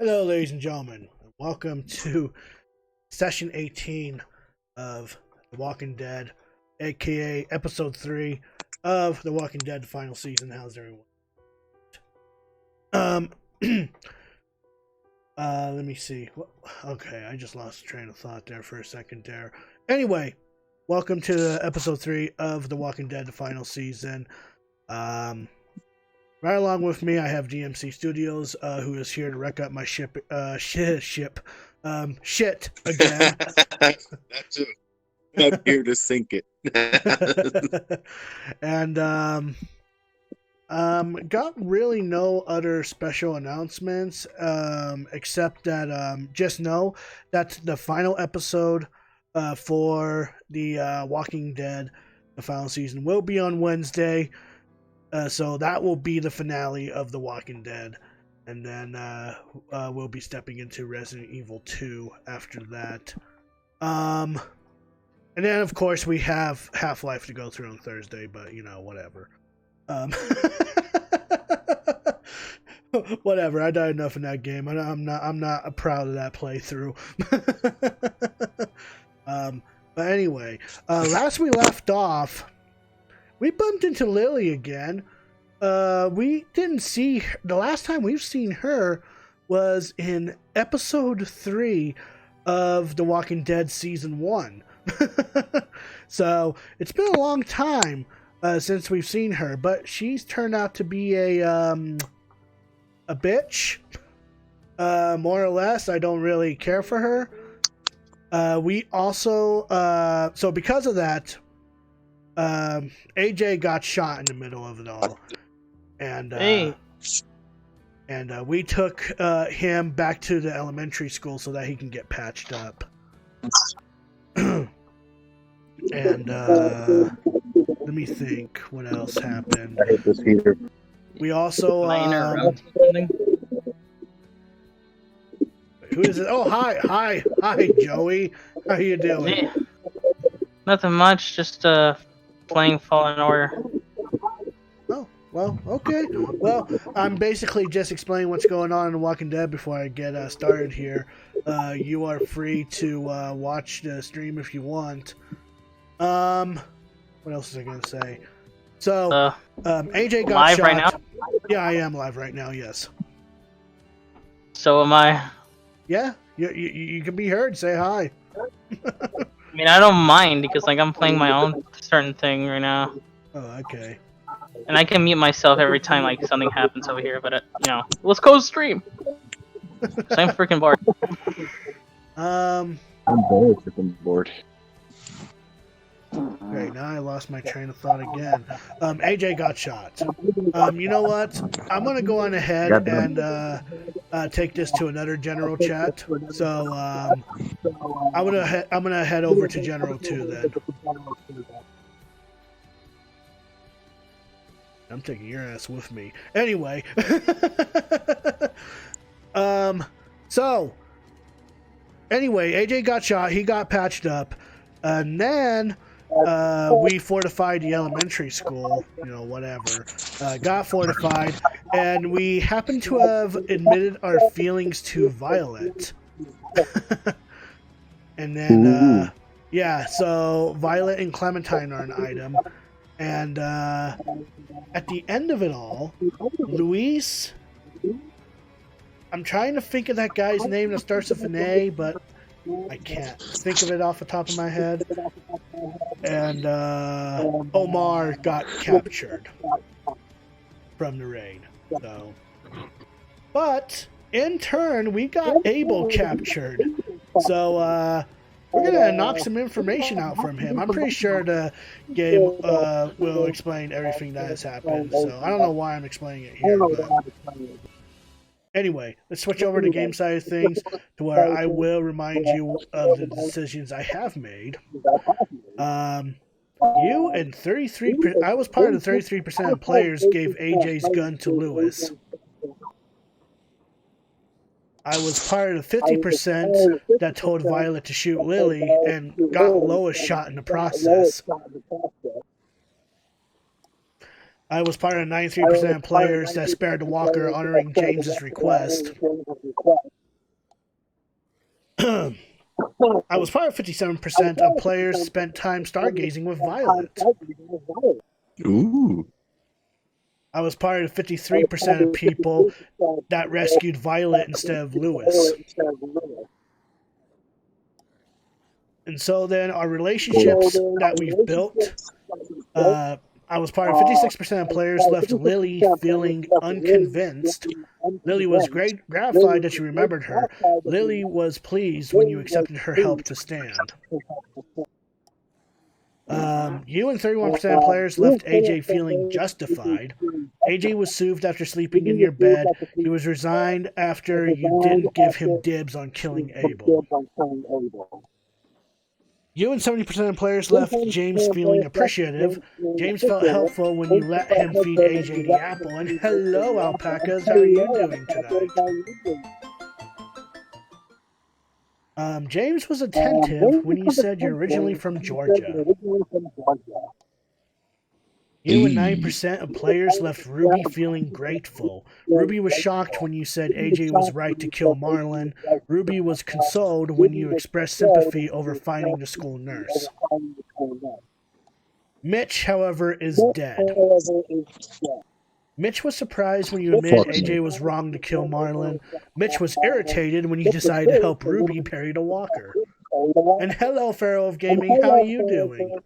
Hello, ladies and gentlemen. Welcome to session 18 of The Walking Dead, aka episode 3 of The Walking Dead the final season. How's everyone? Um, let me see. Okay, I just lost the train of thought there for a second there. Anyway, welcome to episode 3 of The Walking Dead the final season. Right along with me, I have DMC Studios, who is here to wreck up my shit again. That too. I'm here to sink it. And got really no other special announcements, except that just know that the final episode for the Walking Dead, the final season, will be on Wednesday. So that will be the finale of The Walking Dead. And then we'll be stepping into Resident Evil 2 after that. And then, of course, we have Half-Life to go through on Thursday, but, whatever. Whatever, I died enough in that game. I'm not proud of that playthrough. But anyway, last we left off, we bumped into Lily again. We didn't see her. The last time we've seen her was in episode 3 of The Walking Dead season 1. So it's been a long time since we've seen her, but she's turned out to be a bitch, more or less. I don't really care for her. We also so because of that, AJ got shot in the middle of it all, and we took him back to the elementary school so that he can get patched up. And let me think, what else happened? I hate this heater. We also who is it? Oh, hi, Joey. How you doing? Yeah. Nothing much, just playing Fallen Order. Oh, well, okay. Well, I'm basically just explaining what's going on in The Walking Dead before I get started here. You are free to watch the stream if you want. What else was I gonna say? So, AJ got live shot. right now? Yeah, I am live right now. Yes. So am I. Yeah, you can be heard. Say hi. I mean, I don't mind because I'm playing my own certain thing right now, Oh, okay. and I can mute myself every time something happens over here. But let's go stream. So I'm freaking bored. Um. I'm very freaking bored. Great, now I lost my train of thought again. AJ got shot. You know what? I'm gonna go on ahead and take this to another general chat. So I'm gonna head over to General 2 then. I'm taking your ass with me. Anyway. So anyway, AJ got shot, he got patched up, and then we fortified the elementary school, whatever. Got fortified, and we happened to have admitted our feelings to Violet. And then, yeah, so Violet and Clementine are an item. And at the end of it all, Luis, I'm trying to think of that guy's name that starts with an A, but I can't think of it off the top of my head. And Omar got captured from the raid. So, but in turn, we got Abel captured. So we're gonna knock some information out from him. I'm pretty sure the game will explain everything that has happened. So I don't know why I'm explaining it here. But anyway, let's switch over to game side of things to where I will remind you of the decisions I have made. You and 33%, I was part of the 33% of players gave AJ's gun to Lewis. I was part of the 50% that told Violet to shoot Lily and got Lois shot in the process. I was part of 93% of players that spared the walker, honoring James's request. I was part of 57% of players spent time stargazing with Violet. Ooh. I was part of 53% of people that rescued Violet instead of Lewis. And so then our relationships that we've built, I was part of 56% of players left Lily feeling unconvinced. Lily was gratified that you remembered her. Lily was pleased when you accepted her help to stand. You and 31% of players left AJ feeling justified. AJ was soothed after sleeping in your bed. He was resigned after you didn't give him dibs on killing Abel. You and 70% of players left James feeling appreciative. James felt helpful when you let him feed AJ the apple. And hello, alpacas, how are you doing tonight? James was attentive when you said you're originally from Georgia. You and 9% of players left Ruby feeling grateful. Ruby was shocked when you said AJ was right to kill Marlon. Ruby was consoled when you expressed sympathy over finding the school nurse. Mitch, however, is dead. Mitch was surprised when you admitted AJ was wrong to kill Marlon. Mitch was irritated when you decided to help Ruby bury the walker. And hello, Pharaoh of Gaming, how are you doing?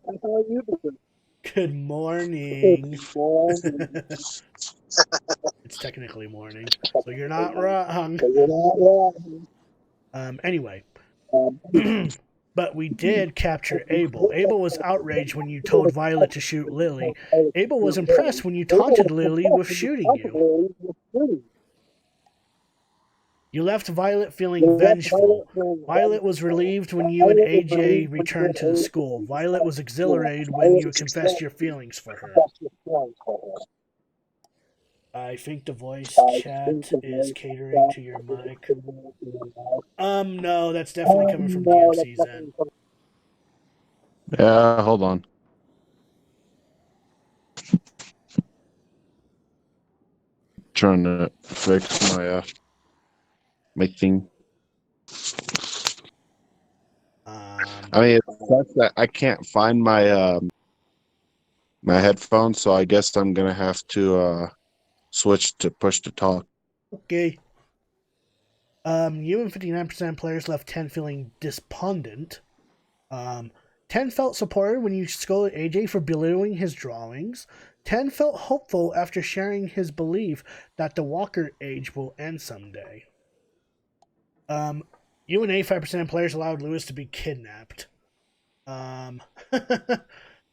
Good morning. It's technically morning, so you're not wrong. Anyway. But we did capture Abel. Abel was outraged when you told Violet to shoot Lily. Abel was impressed when you taunted Lily with shooting you. You left Violet feeling vengeful. Violet was relieved when you and AJ returned to the school. Violet was exhilarated when you confessed your feelings for her. I think the voice chat is catering to your mic. No, that's definitely coming from DMC's end. Yeah, hold on. Trying to fix my thing. I mean, it's such that I can't find my my headphones, so I guess I'm gonna have to switch to push to talk. Okay. You and 59% of players left 10 feeling despondent. 10 felt supported when you scolded AJ for belittling his drawings. 10 felt hopeful after sharing his belief that the Walker age will end someday. You and 85% of players allowed Lewis to be kidnapped. It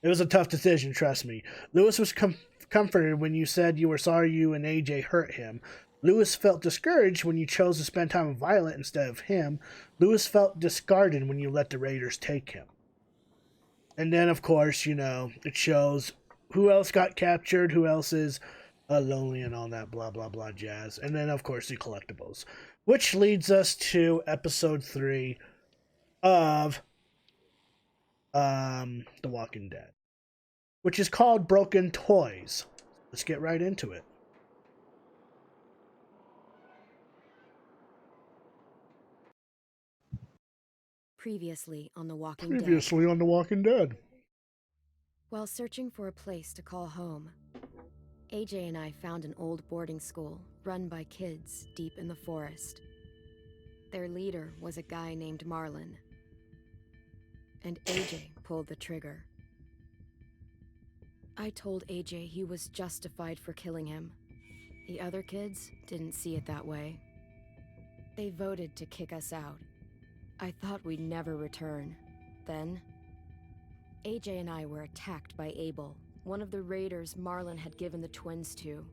was a tough decision, trust me. Lewis was comforted when you said you were sorry you and AJ hurt him. Lewis felt discouraged when you chose to spend time with Violet instead of him. Lewis felt discarded when you let the Raiders take him. And then, of course, it shows who else got captured, who else is lonely and all that blah, blah, blah jazz. And then, of course, the collectibles. Which leads us to episode 3 of The Walking Dead, which is called Broken Toys. Let's get right into it. Previously on The Walking Dead. While searching for a place to call home, AJ and I found an old boarding school run by kids deep in the forest. Their leader was a guy named Marlon, and AJ pulled the trigger. I told AJ he was justified for killing him. The other kids didn't see it that way. They voted to kick us out. I thought we'd never return. Then, AJ and I were attacked by Abel, one of the raiders Marlon had given the twins to.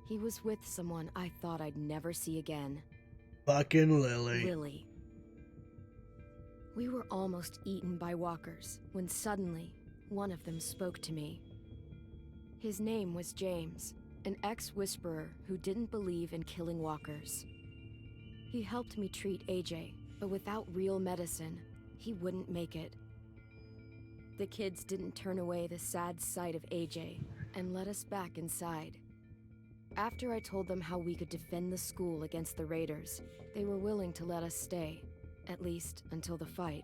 He was with someone I thought I'd never see again. Fucking Lily. Lily. We were almost eaten by walkers when suddenly one of them spoke to me. His name was James, an ex-whisperer who didn't believe in killing walkers. He helped me treat AJ, but without real medicine, he wouldn't make it. The kids didn't turn away the sad sight of AJ, and let us back inside. After I told them how we could defend the school against the raiders, they were willing to let us stay, at least until the fight.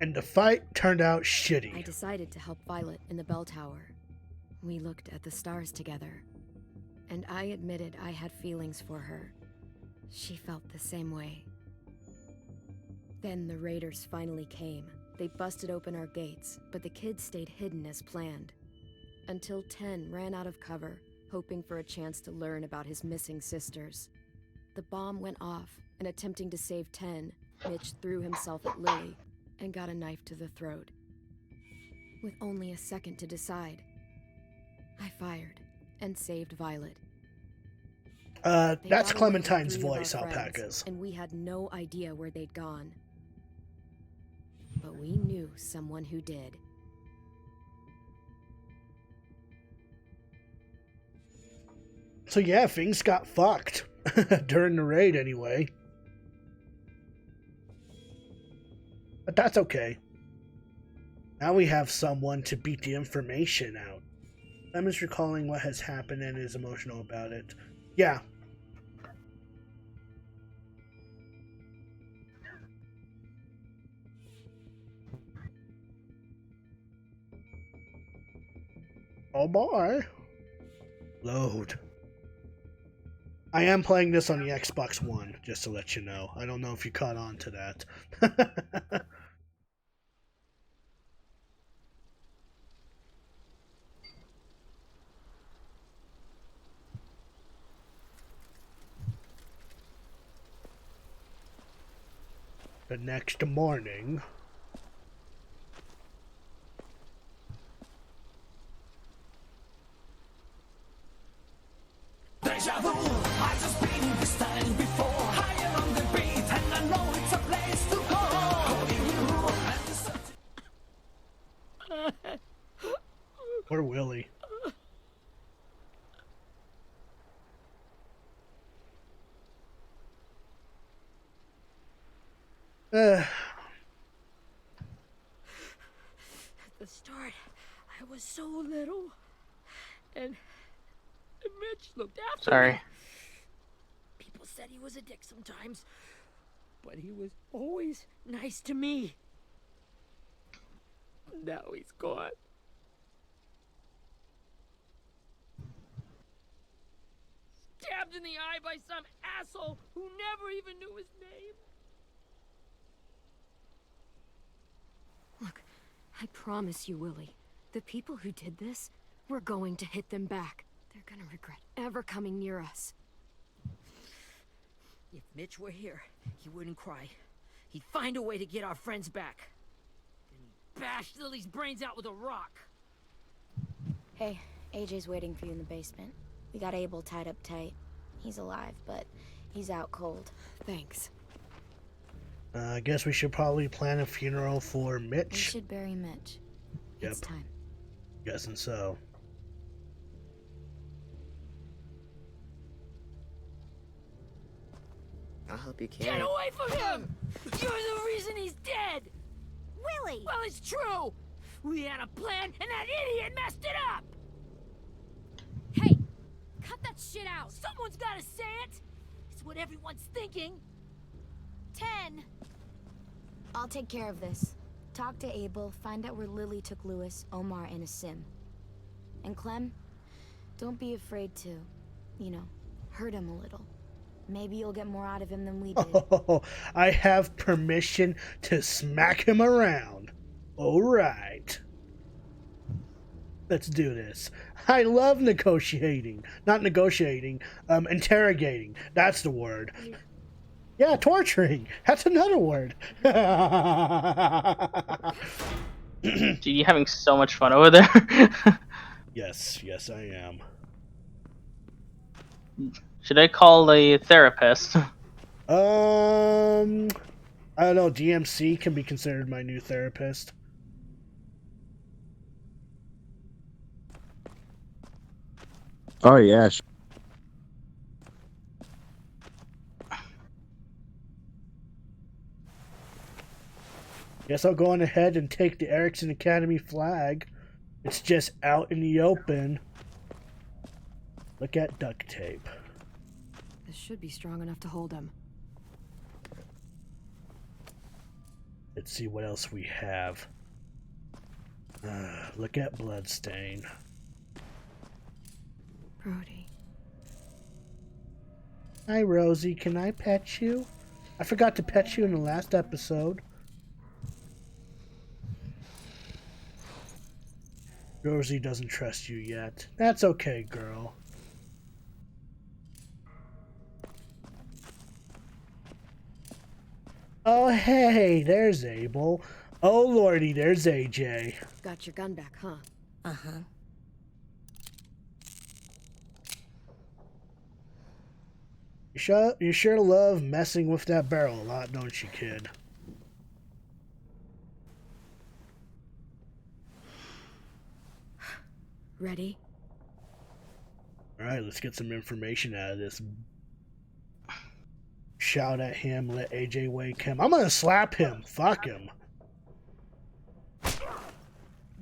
And the fight turned out shitty. I decided to help Violet in the bell tower. We looked at the stars together, and I admitted I had feelings for her. She felt the same way. Then the raiders finally came. They busted open our gates, but the kids stayed hidden as planned. Until Ten ran out of cover, hoping for a chance to learn about his missing sisters. The bomb went off, and attempting to save Ten, Mitch threw himself at Lily and got a knife to the throat. With only a second to decide, I fired and saved Violet. They That's got away with Clementine's 3 of our voice, friends, alpacas. and we had no idea where they'd gone. But we knew someone who did. So yeah, things got fucked. During the raid, anyway. But that's okay. Now we have someone to beat the information out. Clem is recalling what has happened and is emotional about it. Yeah. Oh boy. Load. I am playing this on the Xbox One, just to let you know. I don't know if you caught on to that. The next morning... Deja vu, I just been this time before. Higher on the beat, and I know it's a place to go. Poor Willie. At the start, I was so little, and Mitch looked after Sorry. me. People said he was a dick sometimes, but he was always nice to me. Now he's gone. Stabbed in the eye by some asshole who never even knew his name. Look, I promise you, Willie, the people who did this, we're going to hit them back. They're gonna regret ever coming near us. If Mitch were here, he wouldn't cry. He'd find a way to get our friends back. Then he'd bash Lily's brains out with a rock. Hey, AJ's waiting for you in the basement. We got Abel tied up tight. He's alive, but he's out cold. Thanks. I guess we should probably plan a funeral for We Mitch. should bury Mitch. It's Yep. time. Guessing so. I'll help you Get carry. away from him! You're the reason he's dead! Willie! Well, it's true! We had a plan, and that idiot messed it up! Hey! Cut that shit out! Someone's gotta say it! It's what everyone's thinking! 10! I'll take care of this. Talk to Abel, find out where Lily took Lewis, Omar, and a sim. And Clem, don't be afraid to, hurt him a little. Maybe you'll get more out of him than we did. Oh, I have permission to smack him around. All right. Let's do this. I love negotiating. Not negotiating, interrogating. That's the word. Yeah, torturing. That's another word. Dude, you having so much fun over there? Yes, I am. Should I call a therapist? I don't know. DMC can be considered my new therapist. Oh yeah. Guess I'll go on ahead and take the Erickson Academy flag. It's just out in the open. Look at duct tape. This should be strong enough to hold him. Let's see what else we have. Look at bloodstain. Brody. Hi, Rosie. Can I pet you? I forgot to pet you in the last episode. Rosie doesn't trust you yet. That's okay, girl. Oh, hey, there's Abel. Oh, lordy, there's AJ. Got your gun back, huh? Uh-huh. You sure love messing with that barrel a lot, don't you, kid? Ready? Alright, let's get some information out of this. Shout at him, let AJ wake him. I'm gonna slap him. Fuck him.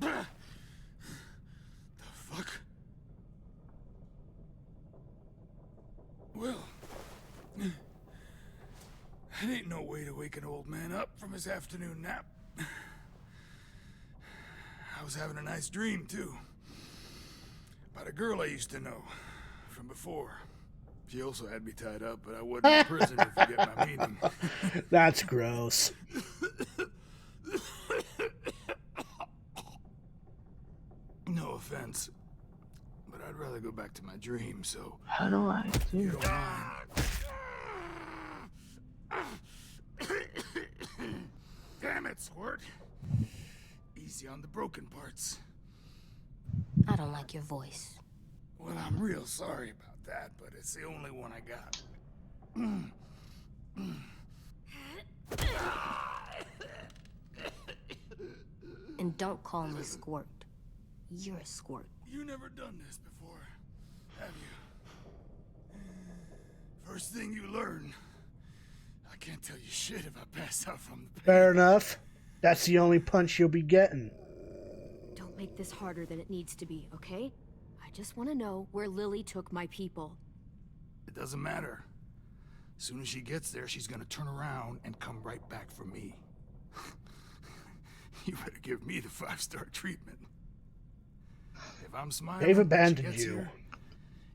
The fuck? Well, that ain't no way to wake an old man up from his afternoon nap. I was having a nice dream, too. About a girl I used to know from before. She also had me tied up, but I wasn't in prison to forget my meaning. That's gross. No offense, but I'd rather go back to my dream, so... How do I do You don't mind. Damn it, Squirt. Easy on the broken parts. I don't like your voice. Well, I'm real sorry about that, but it's the only one I got. And don't call me Squirt. You're a squirt. You never done this before, have you? First thing you learn, I can't tell you shit if I pass out from the pain. Fair enough. That's the only punch you'll be getting. Don't make this harder than it needs to be, okay? I just want to know where Lily took my people. It doesn't matter. As soon as she gets there, she's gonna turn around and come right back for me. You better give me the 5-star treatment. If I'm smiling, They've when she abandoned gets you. here,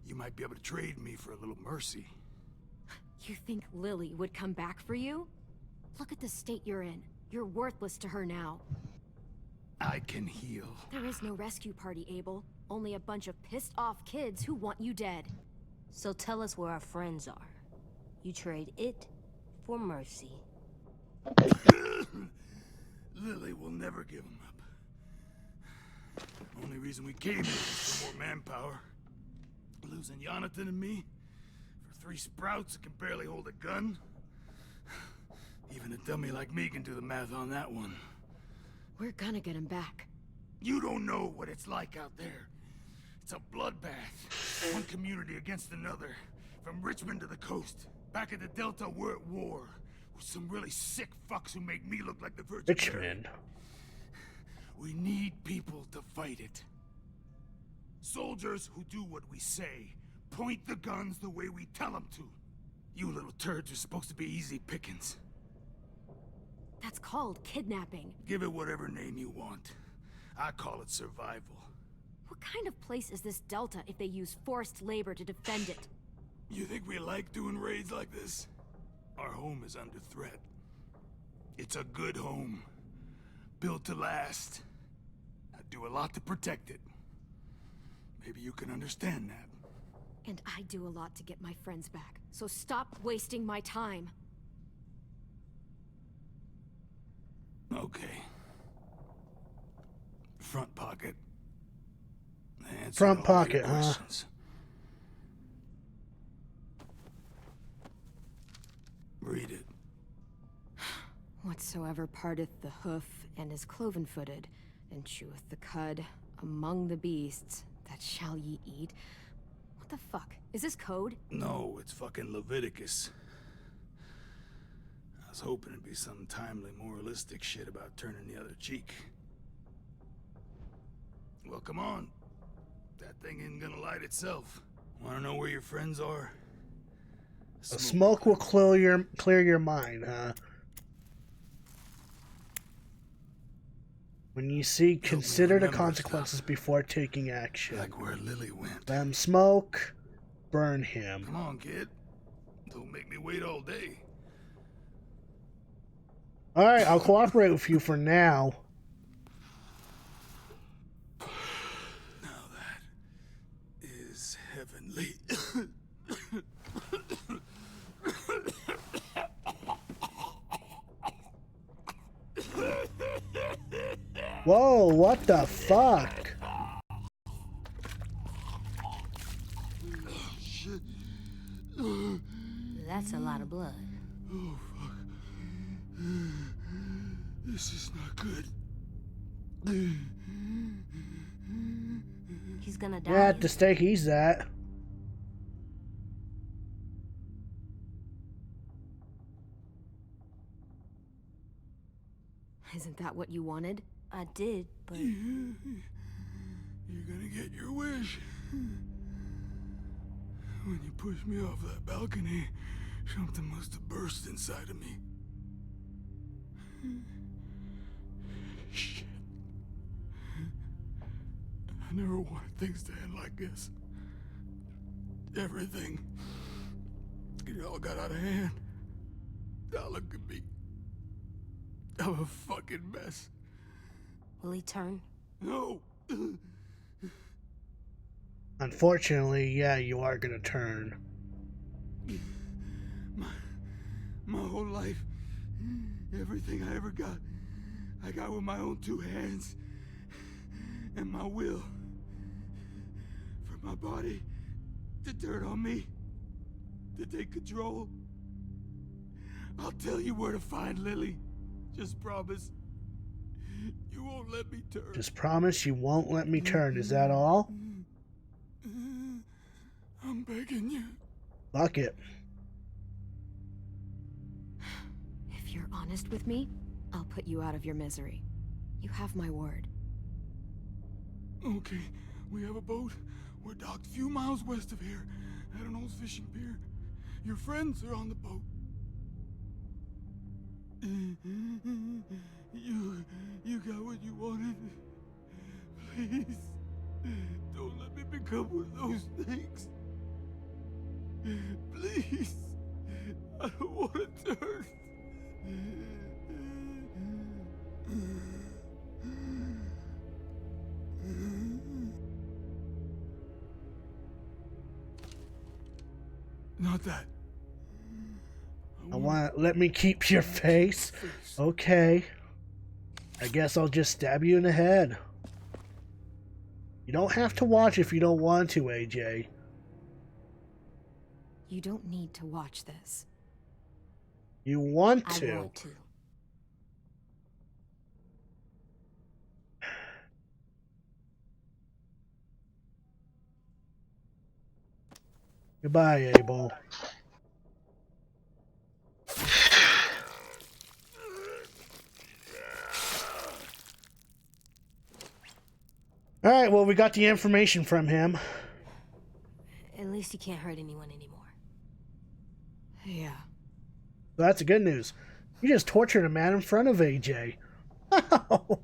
you might be able to trade me for a little mercy. You think Lily would come back for you? Look at the state you're in. You're worthless to her now. I can heal. There is no rescue party, Abel. Only a bunch of pissed off kids who want you dead. So tell us where our friends are. You trade it for mercy. Lily will never give him up. Only reason we came here was for more manpower. Losing Jonathan and me for 3 sprouts that can barely hold a gun. Even a dummy like me can do the math on that one. We're gonna get him back. You don't know what it's like out there. It's a bloodbath. One community against another. From Richmond to the coast. Back at the Delta, we're at war. With some really sick fucks who make me look like the Virgin Mary. Richmond. We need people to fight it. Soldiers who do what we say. Point the guns the way we tell them to. You little turds are supposed to be easy pickings. That's called kidnapping. Give it whatever name you want. I call it survival. What kind of place is this Delta if they use forced labor to defend it? You think we like doing raids like this? Our home is under threat. It's a good home. Built to last. I do a lot to protect it. Maybe you can understand that. And I do a lot to get my friends back. So stop wasting my time. Okay. Front pocket. Answer Front all pocket, your huh? questions. Read it. Whatsoever parteth the hoof and is cloven-footed, and cheweth the cud among the beasts, that shall ye eat. What the fuck? Is this code? No, it's fucking Leviticus. I was hoping it'd be some timely, moralistic shit about turning the other cheek. Well, come on. That thing isn't gonna light itself. Want to know where your friends are? A smoke will clear your mind, huh? When you see, consider the remember consequences stuff. before taking action. Like where Lily went. Them smoke, burn him. Come on, kid. Don't make me wait all day. Alright, I'll cooperate with you for now. Now that is heavenly. Whoa, what the fuck? Shit. That's a lot of blood. Oh, fuck. This is not good. He's gonna die. Yeah, at the stake he's at. Isn't that what you wanted? I did, but You're gonna get your wish. When you pushed me off that balcony, something must have burst inside of me. Shit. I never wanted things to end like this. Everything. It all got out of hand. Now look at me. I'm a fucking mess. will he turn? No. Unfortunately, yeah, you are gonna turn. My whole life, everything I ever got, I got with my own two hands and my will. For my body to turn on me, to take control. I'll tell you where to find Lily. Just promise. You won't let me turn. Just promise you won't let me turn, is that all? I'm begging you. Fuck it. If you're honest with me, I'll put you out of your misery. You have my word. Okay, we have a boat. We're docked a few miles west of here at an old fishing pier. Your friends are on the boat. You got what you wanted. Please, don't let me become one of those things. Please, I don't want to turn. Not that. I want let me keep your face. Okay. I guess I'll just stab you in the head. You don't have to watch if you don't want to, AJ. You don't need to watch this. You want I to. want to. Goodbye, Abel. Alright, well, we got the information from him. At least he can't hurt anyone anymore. Yeah. So that's the good news. You just tortured a man in front of AJ. Come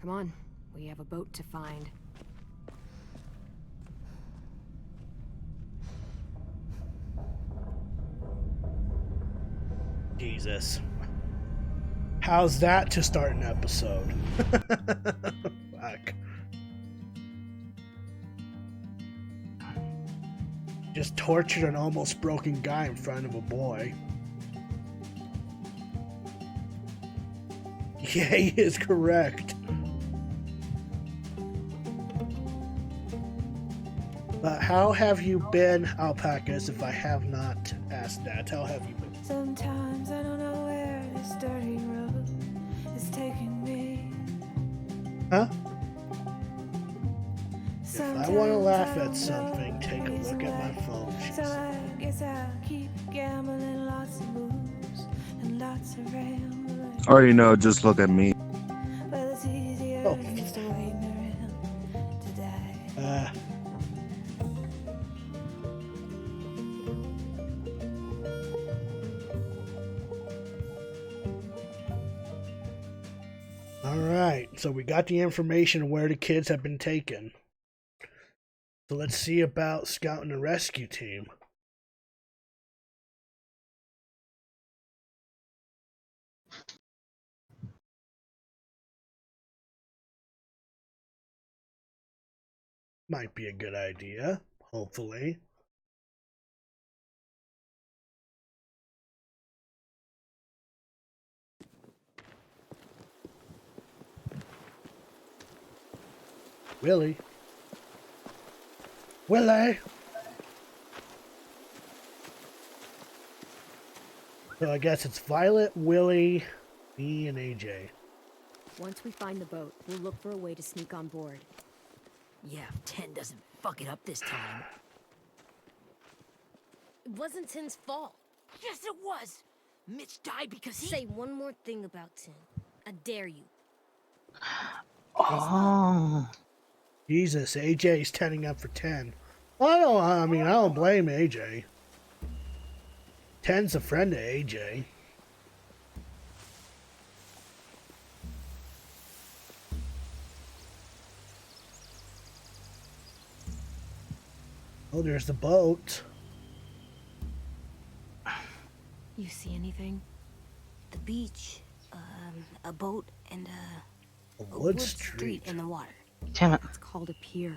on, we have a boat to find. Jesus. How's that to start an episode? Fuck. Just tortured an almost broken guy in front of a boy. Yeah, he is correct. But how have you been, alpacas, if I have not asked that? How have you been? Sometimes I don't know where this dirty road is taking me. Huh? If I want to laugh at something, take a look at my phone. So I guess I'll keep gambling, lots of moves and lots of rambling. Or, just look at me. Alright, so we got the information of where the kids have been taken. So let's see about scouting the rescue team. Might be a good idea, hopefully. Willie. Willie! So I guess it's Violet, Willie, me, and AJ. Once we find the boat, we'll look for a way to sneak on board. Yeah, if 10 doesn't fuck it up this time. It wasn't Tin's fault. Yes, it was! Mitch died because he... Say one more thing about Tin. I dare you. Oh. Jesus, AJ's turning up for 10. I don't blame AJ. 10's a friend of AJ. Oh, there's the boat. You see anything? The beach, a boat, and A a wood wood street. in the water. Damn it. It's called a pier.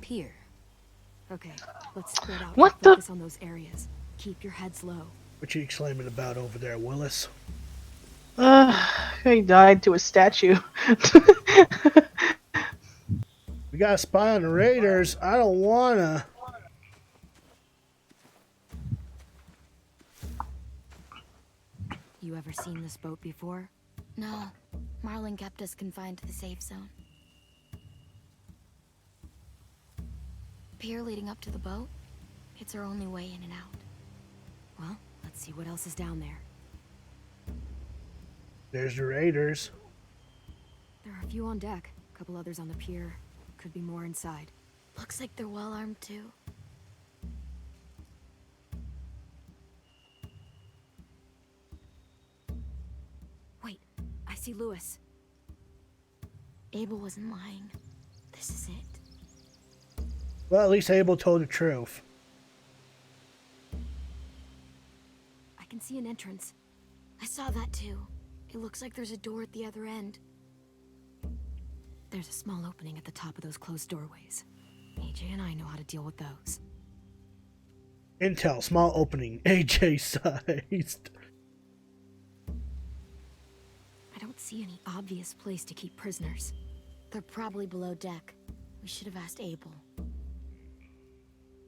Pier. Okay, let's spread out What and the- focus on those areas. Keep your heads low. What you exclaiming about over there, Willis? He died to a statue. We got a spy on the Raiders. I don't wanna. You ever seen this boat before? No, Marlin kept us confined to the safe zone. Pier leading up to the boat? It's our only way in and out. Well, let's see what else is down there. There's the Raiders. There are a few on deck, a couple others on the pier. Could be more inside. Looks like they're well armed too. Wait, I see Lewis. Abel wasn't lying. This is it. Well, at least Abel told the truth. I can see an entrance. I saw that too. It looks like there's a door at the other end. There's a small opening at the top of those closed doorways. AJ and I know how to deal with those. Intel, small opening, AJ sized. I don't see any obvious place to keep prisoners. They're probably below deck. We should have asked Abel.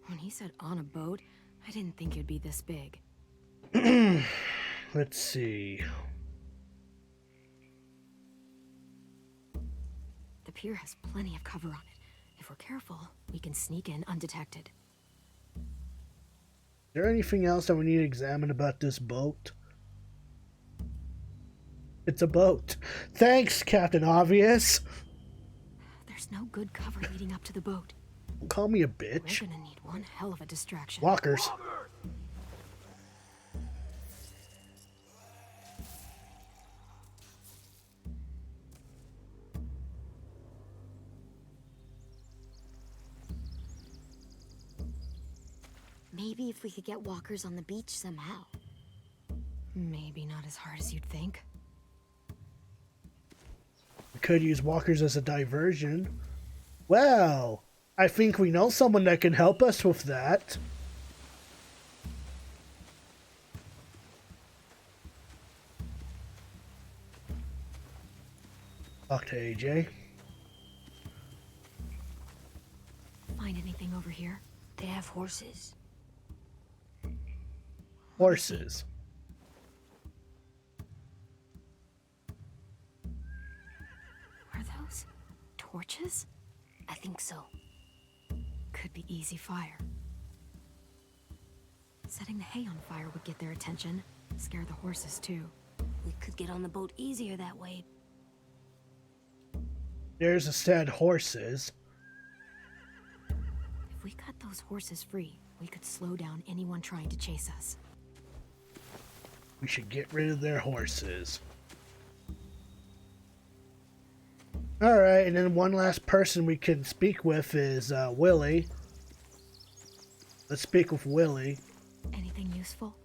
When he said on a boat, I didn't think it'd be this big. Let's see. The pier has plenty of cover on it. If we're careful, we can sneak in undetected. Is there anything else that we need to examine about this boat? It's a boat. Thanks, Captain Obvious. There's no good cover leading up to the boat. Don't call me a bitch. We're gonna need one hell of a distraction. Walkers. Maybe if we could get walkers on the beach somehow. Maybe not as hard as you'd think. We could use walkers as a diversion. Well, I think we know someone that can help us with that. Talk to AJ. Find anything over here? They have horses. Horses. Are those torches? I think so. Could be easy fire. Setting the hay on fire would get their attention. Scare the horses too. We could get on the boat easier that way. There's a said horses. If we cut those horses free, we could slow down anyone trying to chase us. We should get rid of their horses. All right, and then one last person we can speak with is Willie. Let's speak with Willie. Anything useful?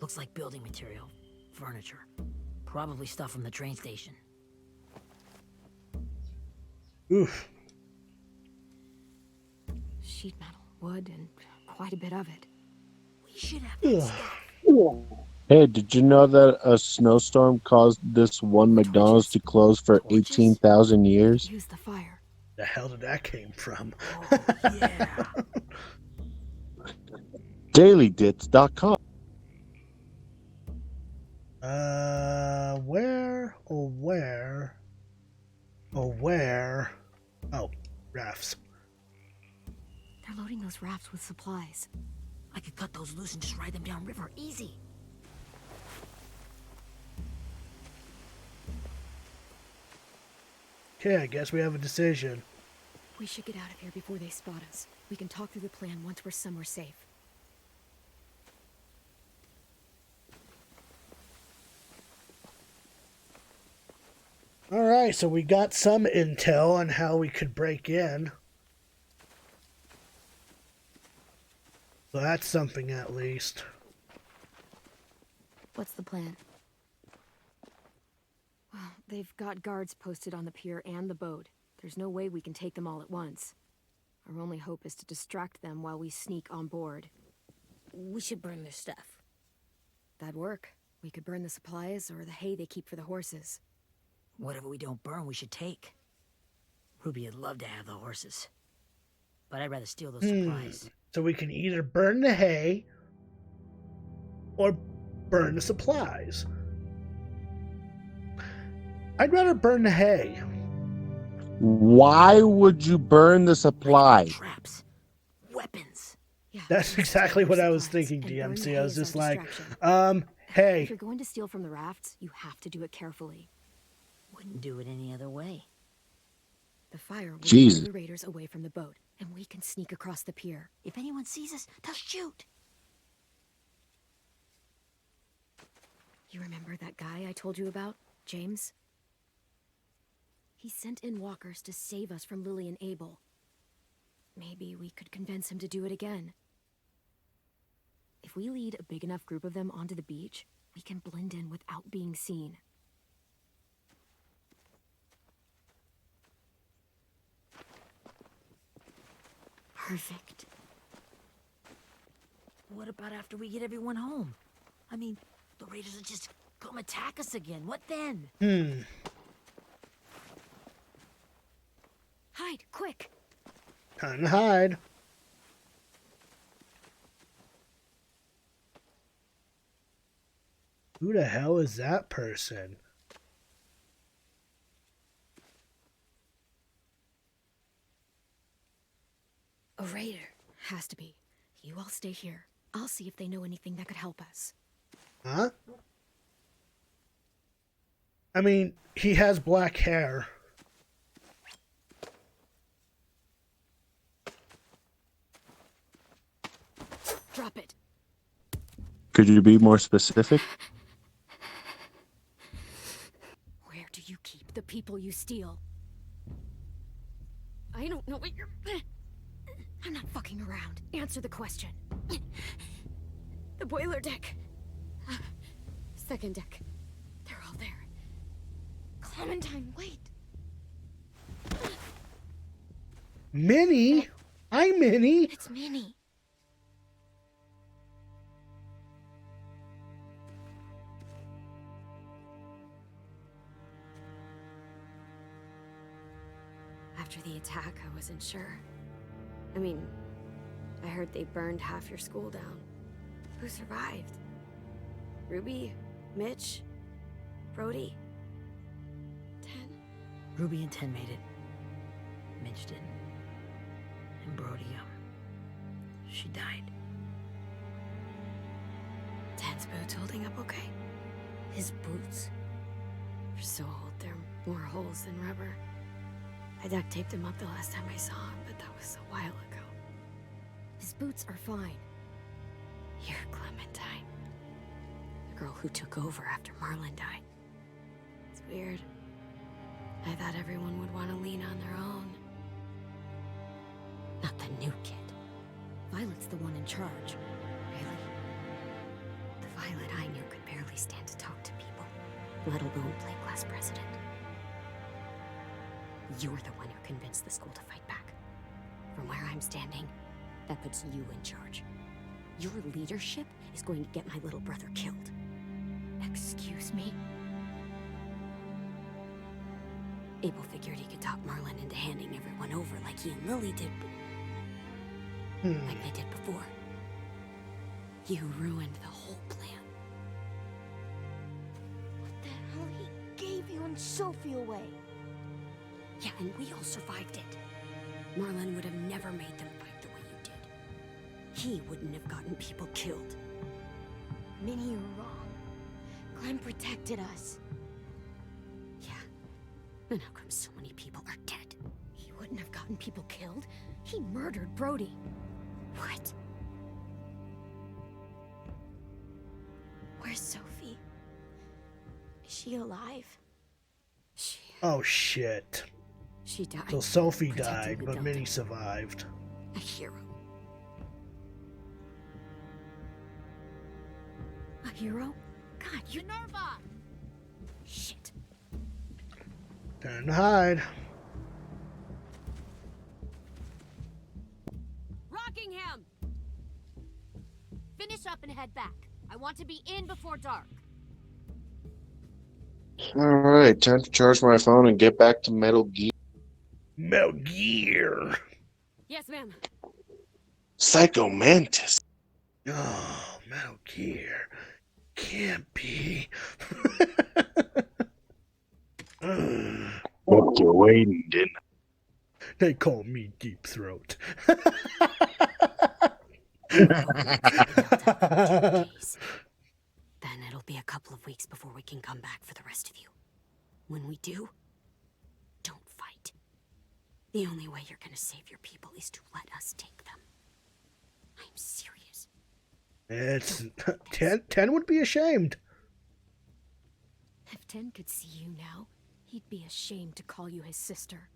Looks like building material. Furniture. Probably stuff from the train station. Oof. Sheet metal, wood, and quite a bit of it. We should have that Ugh. stuff. Hey, did you know that a snowstorm caused this one McDonald's to close for 18,000 years? Use the fire. The hell did that came from? Oh, yeah. DailyDits.com. Where? Oh, rafts. They're loading those rafts with supplies. I could cut those loose and just ride them downriver. Easy. Okay, I guess we have a decision. We should get out of here before they spot us. We can talk through the plan once we're somewhere safe. Alright, so we got some intel on how we could break in. So that's something at least. What's the plan? Well, they've got guards posted on the pier and the boat. There's no way we can take them all at once. Our only hope is to distract them while we sneak on board. We should burn their stuff. That'd work. We could burn the supplies or the hay they keep for the horses. Whatever we don't burn, we should take. Ruby would love to have the horses. But I'd rather steal those supplies. So we can either burn the hay or burn the supplies. I'd rather burn the hay. Why would you burn the supply? Traps. Weapons. Yeah, That's burn exactly what I was supplies thinking, and burn the DMC. hay I was as our just like, distraction. hey. If you're going to steal from the rafts, you have to do it carefully. Wouldn't do it any other way. The fire will Jesus. keep the raiders away from the boat, and we can sneak across the pier. If anyone sees us, they'll shoot. You remember that guy I told you about, James? He sent in walkers to save us from Lily and Abel. Maybe we could convince him to do it again. If we lead a big enough group of them onto the beach, we can blend in without being seen. Perfect. What about after we get everyone home? I mean, the raiders will just come attack us again. What then? Hide, quick! Time to hide. Who the hell is that person? A raider. Has to be. You all stay here. I'll see if they know anything that could help us. Huh? I mean, he has black hair. Drop it. Could you be more specific? Where do you keep the people you steal? I don't know what you're... I'm not fucking around. Answer the question. The boiler deck. Second deck. They're all there. Clementine, wait. Minnie? Hi, Minnie. It's Minnie. After the attack, I wasn't sure. I mean, I heard they burned half your school down. Who survived? Ruby? Mitch? Brody? 10? Ruby and 10 made it. Mitch didn't. And Brody, she died. 10's boots holding up okay? His boots. They're so old, there are more holes than rubber. I duct taped him up the last time I saw him, but that was a while ago. His boots are fine. You're Clementine. The girl who took over after Marlon died. It's weird. I thought everyone would want to lean on their own. Not the new kid. Violet's the one in charge. Really? The Violet I knew could barely stand to talk to people, Let alone play class president. you're the one who convinced the school to fight back. From where I'm standing, That puts you in charge. Your leadership is going to get my little brother killed. excuse me? Abel figured he could talk Marlon into handing everyone over like he and Lily did, like they did before. You ruined the whole plan. What the hell? He gave you and Sophie away. Yeah, and we all survived it. Marlon would have never made them fight the way you did. He wouldn't have gotten people killed. Minnie, you're wrong. Clem protected us. Yeah. And how come so many people are dead? He wouldn't have gotten people killed. He murdered Brody. What? Where's Sophie? Is she alive? Oh shit. She died. So Sophie protecting died, the but building. Minnie survived. A hero. A hero? God, you... Minerva! Shit. Time to hide. Rockingham! Finish up and head back. I want to be in before dark. All right, time to charge my phone and get back to Metal Gear. Metal Gear. Yes, ma'am. Psycho Mantis. Oh, Metal Gear. Can't be. Kept you waiting, didn't I? They call me Deep Throat. Then it'll be a couple of weeks before we can come back for the rest of you. When we do, don't fight. The only way you're gonna save your people is to let us take them. I'm serious. It's 10 would be ashamed. If Ten could see you now, he'd be ashamed to call you his sister.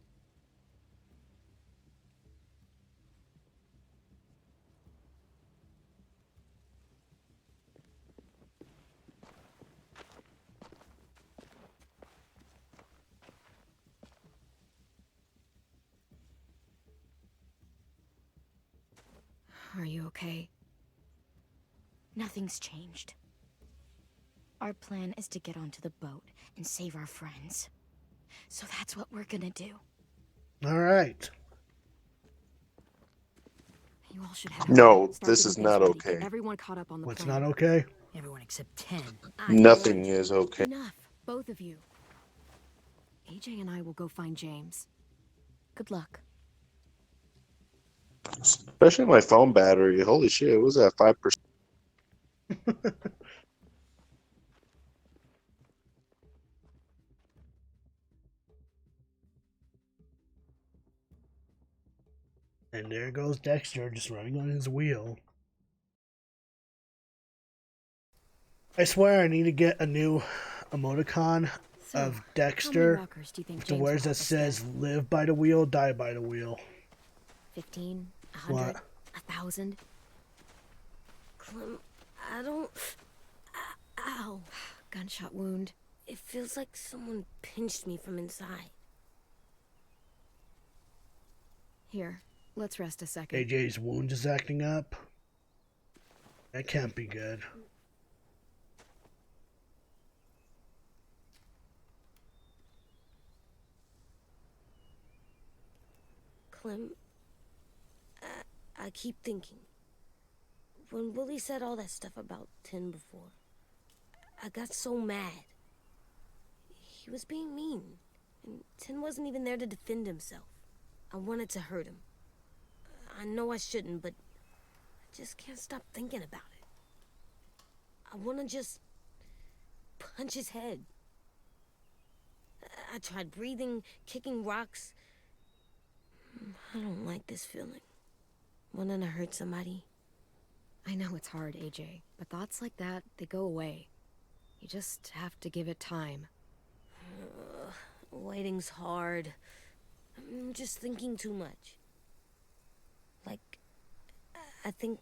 Are you okay? Nothing's changed. Our plan is to get onto the boat and save our friends. So that's what we're gonna do. All right. You all should have. No, Start this getting is things not ready. okay. Get everyone caught up on the What's plan. not okay? Everyone except 10. Nothing is okay. Enough, both of you. AJ and I will go find James. Good luck. Especially my phone battery. Holy shit, it was at 5%. And there goes Dexter just running on his wheel. I swear I need to get a new emoticon of How Dexter. many walkers do you think The James words will that help us says get? live by the wheel, die by the wheel. 15, 100, What? 1,000. Clem, I don't... Ow. Gunshot wound. It feels like someone pinched me from inside. Here, let's rest a second. AJ's wound is acting up. That can't be good. Clem, I keep thinking. When Willie said all that stuff about 10 before, I got so mad. He was being mean, and 10 wasn't even there to defend himself. I wanted to hurt him. I know I shouldn't, but I just can't stop thinking about it. I want to just punch his head. I tried breathing, kicking rocks. I don't like this feeling. Wanting to hurt somebody. I know it's hard, AJ, but thoughts like that, they go away. You just have to give it time. Waiting's hard. I'm just thinking too much. Like, I think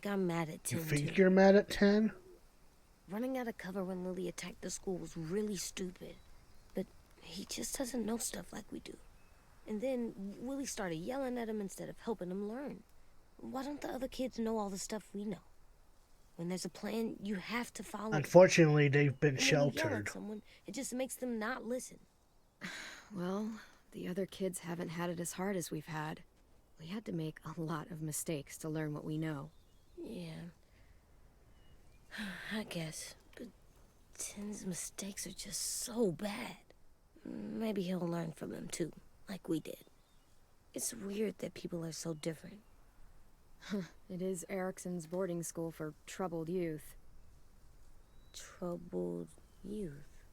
I'm mad at You Tim. think too. you're mad at 10? Running out of cover when Lily attacked the school was really stupid. But he just doesn't know stuff like we do. And then Willie started yelling at him instead of helping him learn. Why don't the other kids know all the stuff we know? When there's a plan, you have to follow it. Unfortunately, they've been And when you yell sheltered. at someone, it just makes them not listen. Well, the other kids haven't had it as hard as we've had. We had to make a lot of mistakes to learn what we know. Yeah. I guess. But Tim's mistakes are just so bad. Maybe he'll learn from them too, like we did. It's weird that people are so different. It is Erickson's boarding school for troubled youth. Troubled youth?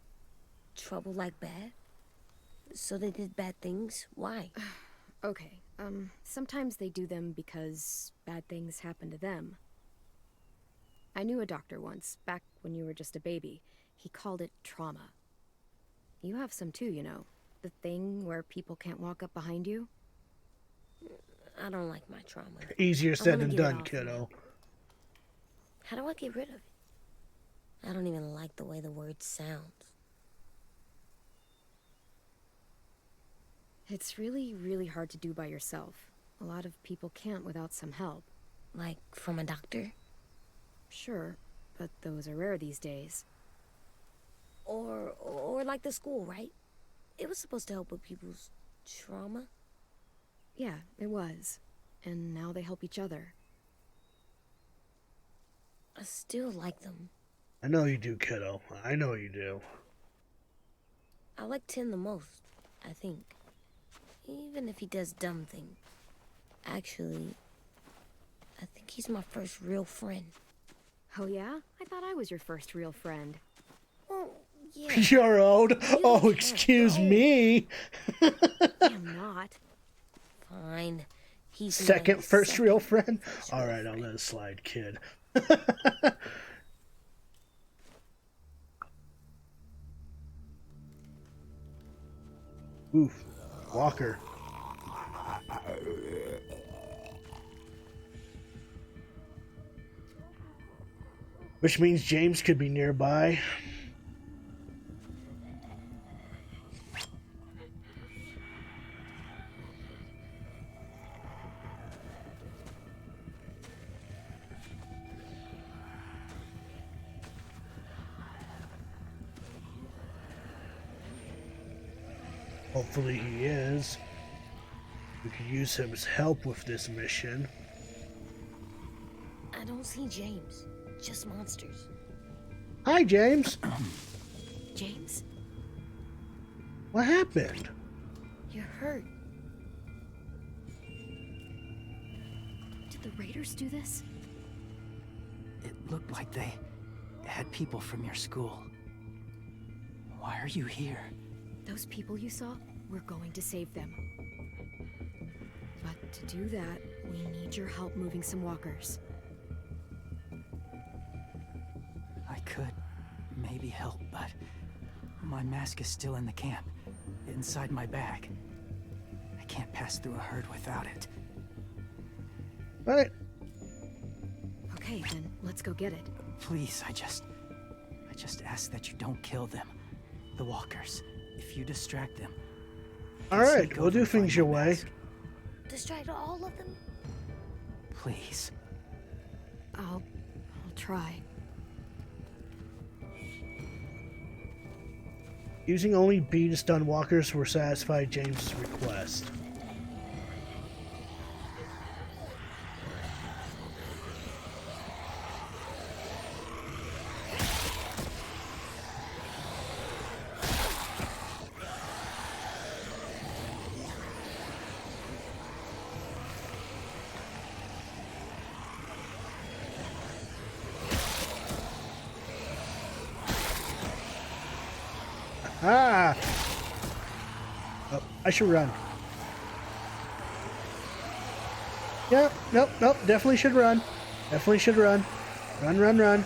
Trouble like bad? So they did bad things? Why? Okay, sometimes they do them because bad things happen to them. I knew a doctor once, back when you were just a baby. He called it trauma. You have some too, you know. The thing where people can't walk up behind you. I don't like my trauma. Easier said wanna than get it done, off me. kiddo. How do I get rid of it? I don't even like the way the word sounds. It's really, really hard to do by yourself. A lot of people can't without some help. Like from a doctor? Sure, but those are rare these days. Or like the school, right? It was supposed to help with people's trauma. Yeah, it was. And now they help each other. I still like them. I know you do, kiddo. I know you do. I like Tim the most, I think. Even if he does dumb things. Actually, I think he's my first real friend. Oh yeah? I thought I was your first real friend. Well, yeah. You're old. Oh, excuse me. I'm not. Fine. He's Second my first real friend? first All real right, I'll friend. let it slide, kid. Oof. Walker. Which means James could be nearby. Hopefully he is. We could use his help with this mission. I don't see James. Just monsters. Hi, James. James? What happened? You're hurt. Did the Raiders do this? It looked like they had people from your school. Why are you here? Those people you saw, we're going to save them. But to do that, we need your help moving some walkers. I could maybe help, but my mask is still in the camp, inside my bag. I can't pass through a herd without it. Right. Okay, then let's go get it. Please, I just ask that you don't kill them. The walkers. If you distract them. All right, we'll do things your way. Distract all of them? Please. I'll try. Using only B to stun walkers will satisfy James's request. Ah! Oh, I should run. Yeah, nope, definitely should run. Definitely should run. Run.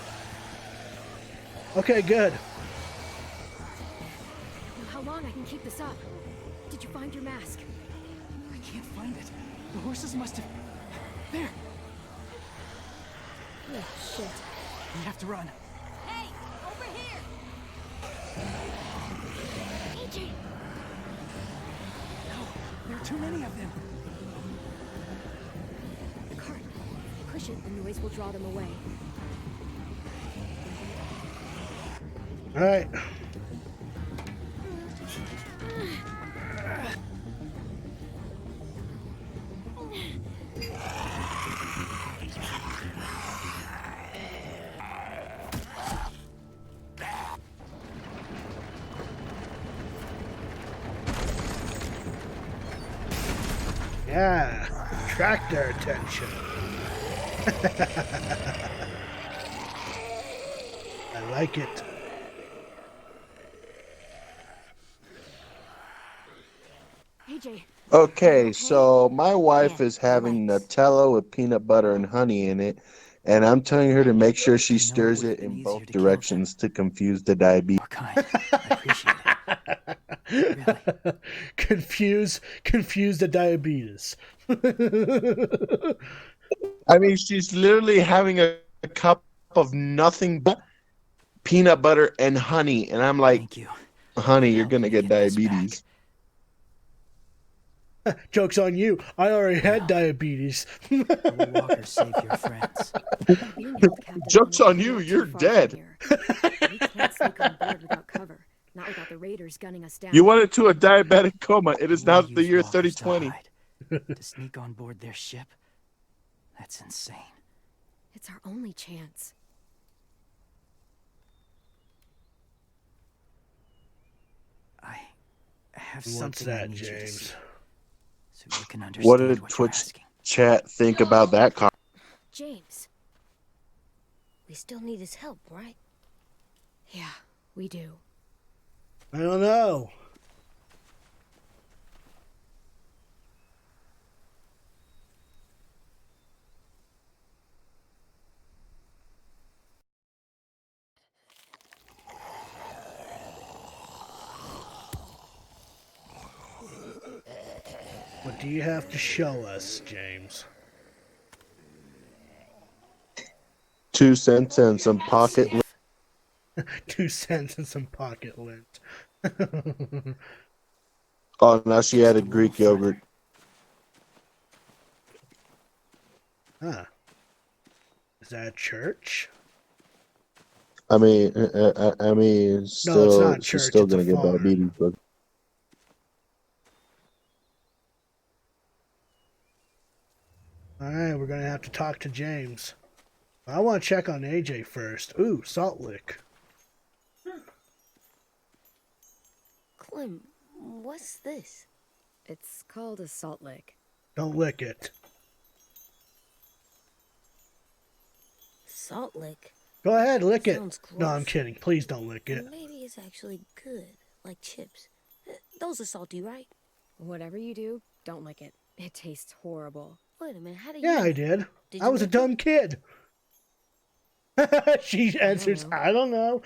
Okay, good. keep this up. Did you find your mask? I can't find it. The horses must have... There! Oh, shit. We have to run. Hey, over here! AJ! No, there are too many of them. The cart. Push it, the noise will draw them away. All right. Yeah, attract their attention. I like it. AJ. Okay, so my wife is having Nutella with peanut butter and honey in it, and I'm telling her to make sure she stirs it in both directions to confuse the diabetes. Kind. I appreciate it. Really. Confuse the diabetes. I mean, she's literally having a cup of nothing but peanut butter and honey, and I'm like, honey, you're gonna get diabetes. Joke's on you. I already had diabetes. The walkers save your friends. Joke's on you. You're dead. We can't sneak on board without cover. Not without the raiders gunning us down. You went into a diabetic coma. It is now the year 3020. To sneak on board their ship? That's insane. It's our only chance. I have What's something I that, need you to see, James? so you can understand What did what you're Twitch asking. chat think about that? James. We still need his help, right? Yeah, we do. I don't know. What do you have to show us, James? 2 cents and some pocket. 2 cents and some pocket lint. Oh, now she added Greek yogurt. Huh. Is that a church? I mean, still, not she's church, still it's a gonna get farm. diabetes. But Alright, we're gonna have to talk to James. I want to check on AJ first. Ooh, Salt Lick. Clem, what's this? It's called a salt lick. Don't lick it. Salt lick? Go ahead, lick it. Sounds No, I'm gross. kidding. Please don't lick it. Maybe it's actually good, like chips. Those are salty, right? Whatever you do, don't lick it. It tastes horrible. Wait a minute, how do you... Yeah, I did. Did I you was a lick dumb kid. She answers, I don't know.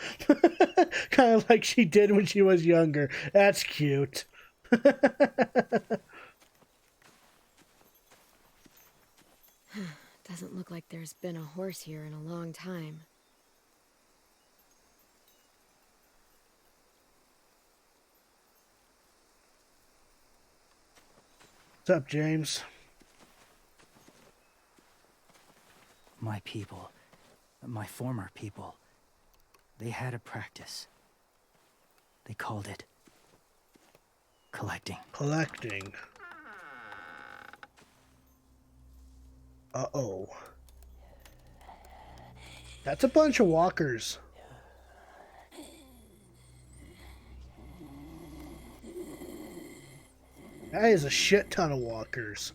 Kind of like she did when she was younger. That's cute. Doesn't look like there's been a horse here in a long time. What's up, James? My people, my former people, they had a practice. They called it collecting. Collecting. Uh-oh. That's a bunch of walkers. That is a shit ton of walkers.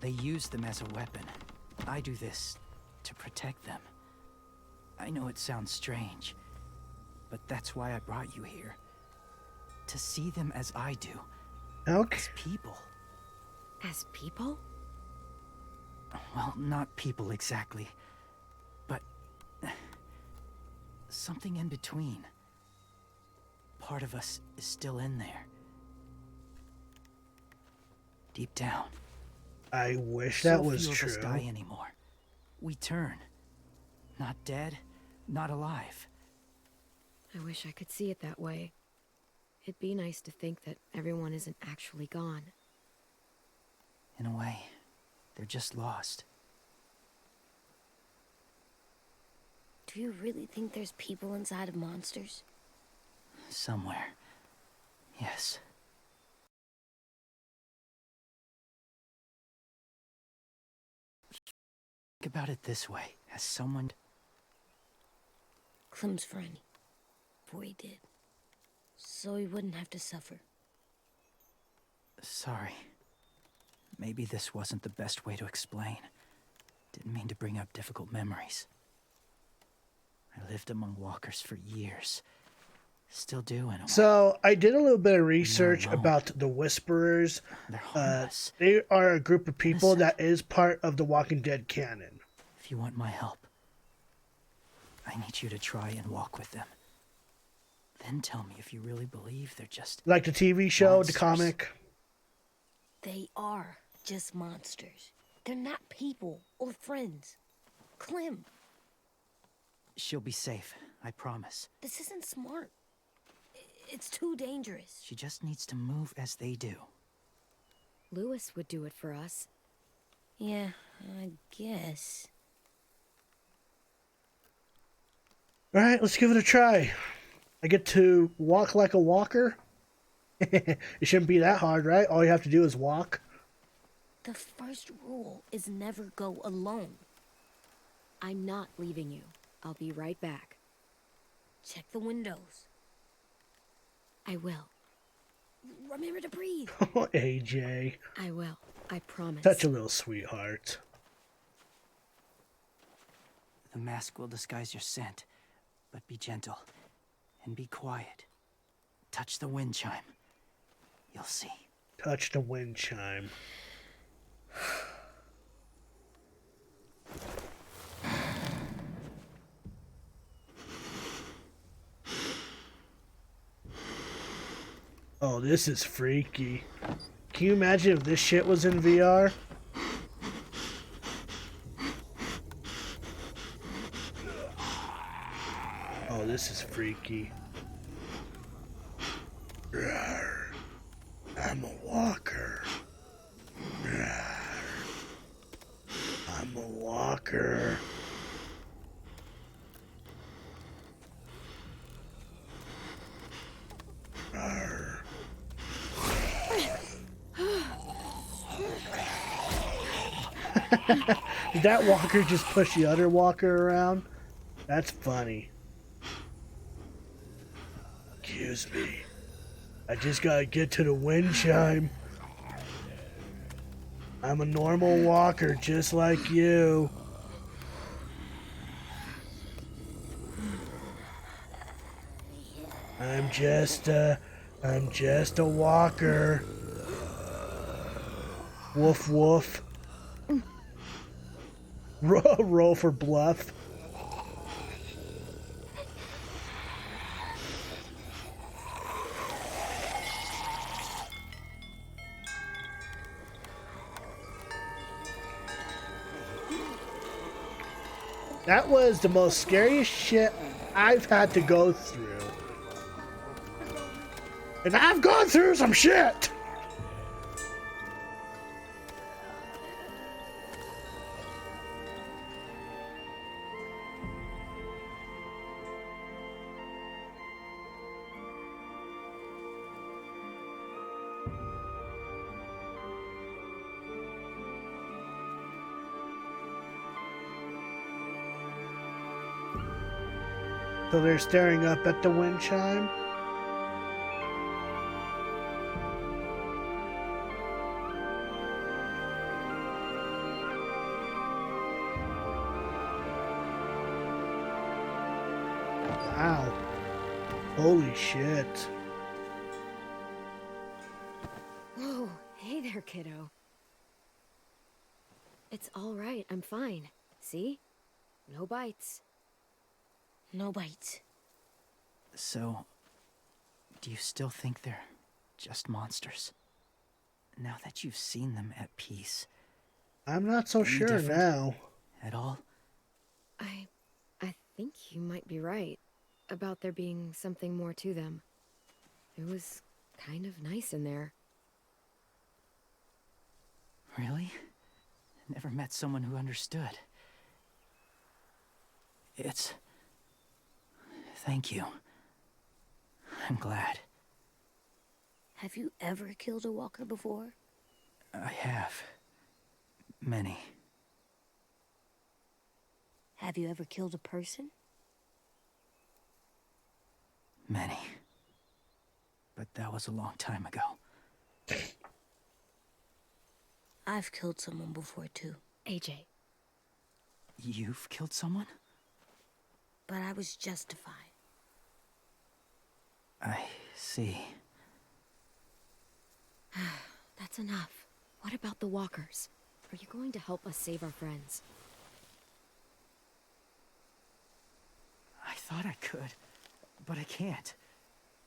They use them as a weapon. I do this to protect them. I know it sounds strange, but that's why I brought you here. To see them as I do. Okay. As people. As people? Well, not people exactly, but something in between. part of us is still in there. Deep down. I wish So that was few of us true. die anymore. We turn. Not dead, not alive. I wish I could see it that way. It'd be nice to think that everyone isn't actually gone. In a way, they're just lost. Do you really think there's people inside of monsters? Somewhere. Yes. Think about it this way. Has someone... Clem's friend. Before he did. So he wouldn't have to suffer. Sorry. Maybe this wasn't the best way to explain. Didn't mean to bring up difficult memories. I lived among walkers for years. Still do in a way. So I did a little bit of research alone. about the Whisperers. They're harmless. They are a group of people that is part of the Walking Dead canon. If you want my help, I need you to try and walk with them. Then tell me if you really believe they're just... Like the TV show, monsters. the comic. They are just monsters. They're not people or friends. Clem, She'll be safe, I promise. this isn't smart. It's too dangerous. She just needs to move as they do. Lewis would do it for us. Yeah, I guess. Alright, let's give it a try. I get to walk like a walker. It shouldn't be that hard, right? All you have to do is walk. The first rule is never go alone. I'm not leaving you. I'll be right back. Check the windows. I will. Remember to breathe. Oh, AJ. I will. I promise. Such a little sweetheart. The mask will disguise your scent, but be gentle and be quiet. Touch the wind chime. You'll see. Touch the wind chime. Oh, this is freaky. Can you imagine if this shit was in VR? Oh, this is freaky. Rawr. I'm a walker. Rawr. I'm a walker. Rawr. Did that walker just push the other walker around? That's funny. Excuse me. I just gotta get to the wind chime. I'm a normal walker just like you. I'm just a walker. Woof woof. Roll for bluff. That was the most scariest shit I've had to go through. And I've gone through some shit! So they're staring up at the wind chime. Wow. Holy shit. Whoa, hey there, kiddo. It's all right. I'm fine. See? No bites. No bites. So, Do you still think they're just monsters? Now that you've seen them at peace. I'm not so Any sure different now. At all? I think you might be right about there being something more to them. It was kind of nice in there. Really? Never met someone who understood. Thank you. I'm glad. Have you ever killed a walker before? I have. Many. Have you ever killed a person? Many. But that was a long time ago. I've killed someone before too. AJ. You've killed someone? But I was justified. I see. That's enough. What about the walkers? Are you going to help us save our friends? I thought I could, but I can't.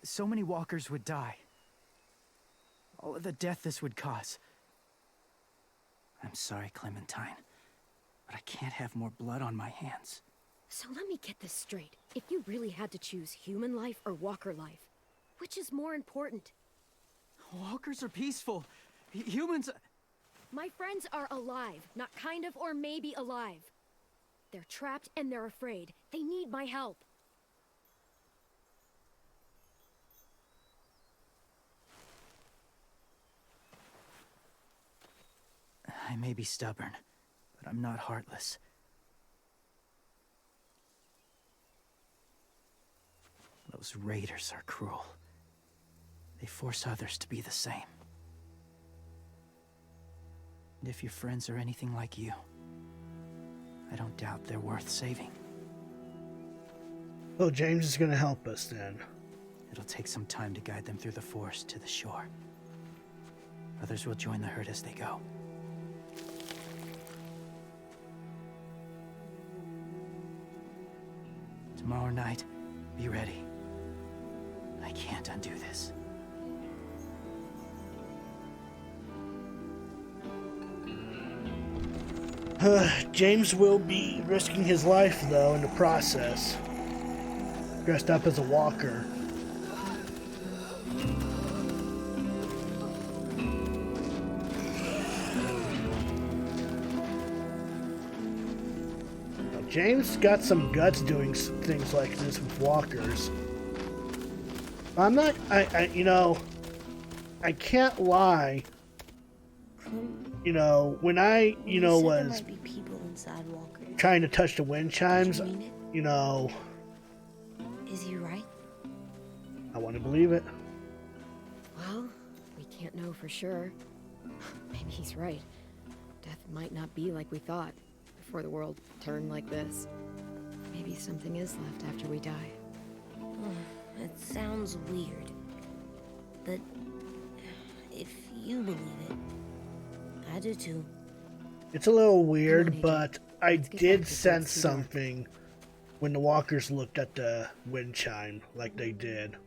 So many walkers would die. All of the death this would cause. I'm sorry, Clementine, but I can't have more blood on my hands. So let me get this straight. If you really had to choose human life or walker life, which is more important? Walkers are peaceful. Humans... My friends are alive, not kind of or maybe alive. They're trapped and they're afraid. They need my help. I may be stubborn, but I'm not heartless. Those raiders are cruel. They force others to be the same. And if your friends are anything like you, I don't doubt they're worth saving. Oh, James is going to help us then. It'll take some time to guide them through the forest to the shore. Others will join the herd as they go. Tomorrow night, be ready. I can't undo this. James will be risking his life, though, in the process. Dressed up as a walker. James got some guts doing things like this with walkers. I'm not, I can't lie. You know, when I, was trying to touch the wind chimes, Is he right? I want to believe it. Well, we can't know for sure. Maybe he's right. Death might not be like we thought before the world turned like this. Maybe something is left after we die. It sounds weird. But if you believe it, I do too. It's a little weird, but I did sense something when the walkers looked at the wind chime like they did.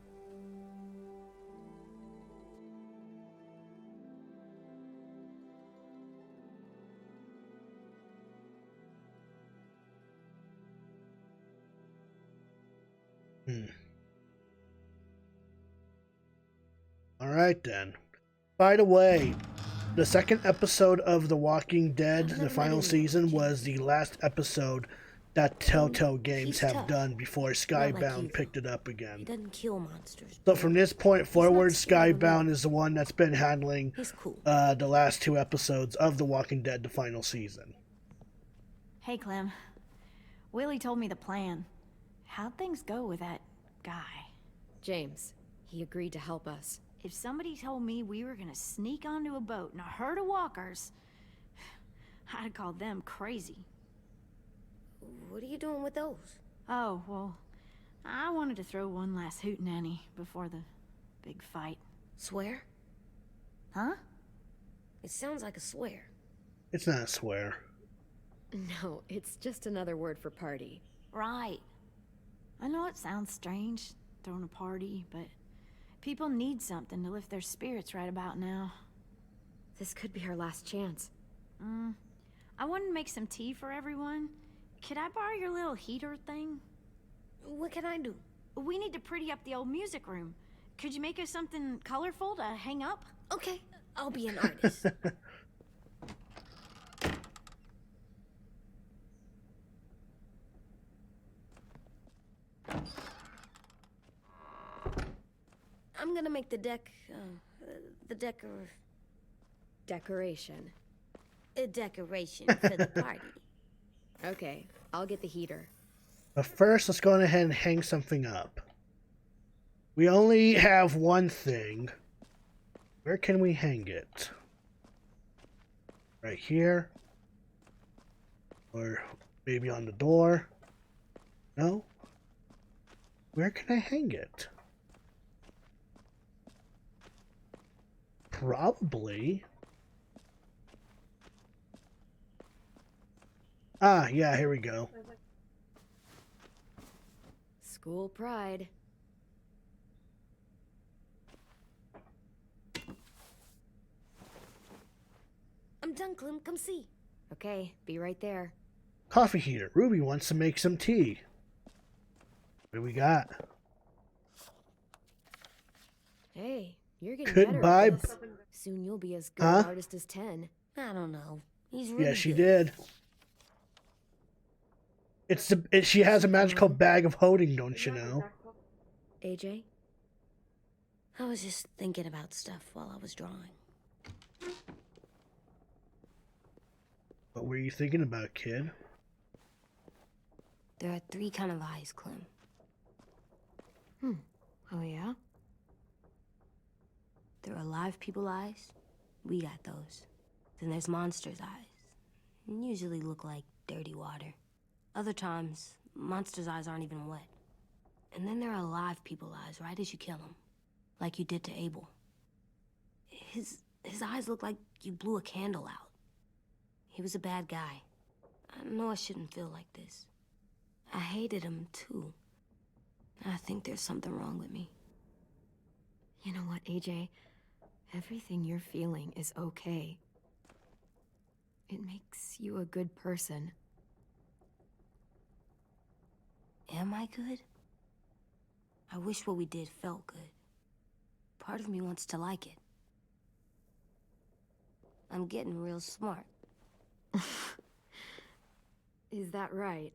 Alright then. By the way, the second episode of The Walking Dead, the final season, was the last episode that Telltale Games have done before Skybound picked it up again. He doesn't kill monsters. So from this point forward, Skybound is the one that's been handling the last two episodes of The Walking Dead, the final season. Hey, Clem. Willie told me the plan. How'd things go with that guy? James, he agreed to help us. If somebody told me we were gonna sneak onto a boat in a herd of walkers, I'd call them crazy. What are you doing with those? Oh, well, I wanted to throw one last hootenanny before the big fight. Swear? Huh? It sounds like a swear. It's not a swear. No, it's just another word for party. Right. I know it sounds strange, throwing a party, but People need something to lift their spirits right about now. This could be our last chance. I wanted to make some tea for everyone. Could I borrow your little heater thing? What can I do? We need to pretty up the old music room. Could you make us something colorful to hang up? Okay, I'll be an artist. I'm gonna make the Decoration. a decoration for the party. Okay, I'll get the heater. But first, let's go ahead and hang something up. We only have one thing. Where can we hang it? Right here? Or maybe on the door? No? Where can I hang it? Probably. Ah, yeah, here we go. School pride. I'm done, Clem. Come see. Okay, be right there. Coffee heater. Ruby wants to make some tea. What do we got? Hey, you're getting Goodbye. better at this. Soon you'll be as good Huh? an artist as 10. I don't know. He's really Yeah, she good. did. She has a magical bag of holding, don't you know? AJ? I was just thinking about stuff while I was drawing. What were you thinking about, kid? There are 3 kind of eyes, Clem. Oh, yeah? There are live people eyes. We got those. Then there's monsters' eyes. Usually look like dirty water. Other times, monsters' eyes aren't even wet. And then there are live people eyes right as you kill them. Like you did to Abel. His eyes look like you blew a candle out. He was a bad guy. I know I shouldn't feel like this. I hated him, too. I think there's something wrong with me. You know what, AJ? Everything you're feeling is okay. It makes you a good person. Am I good? I wish what we did felt good. Part of me wants to like it. I'm getting real smart. Is that right?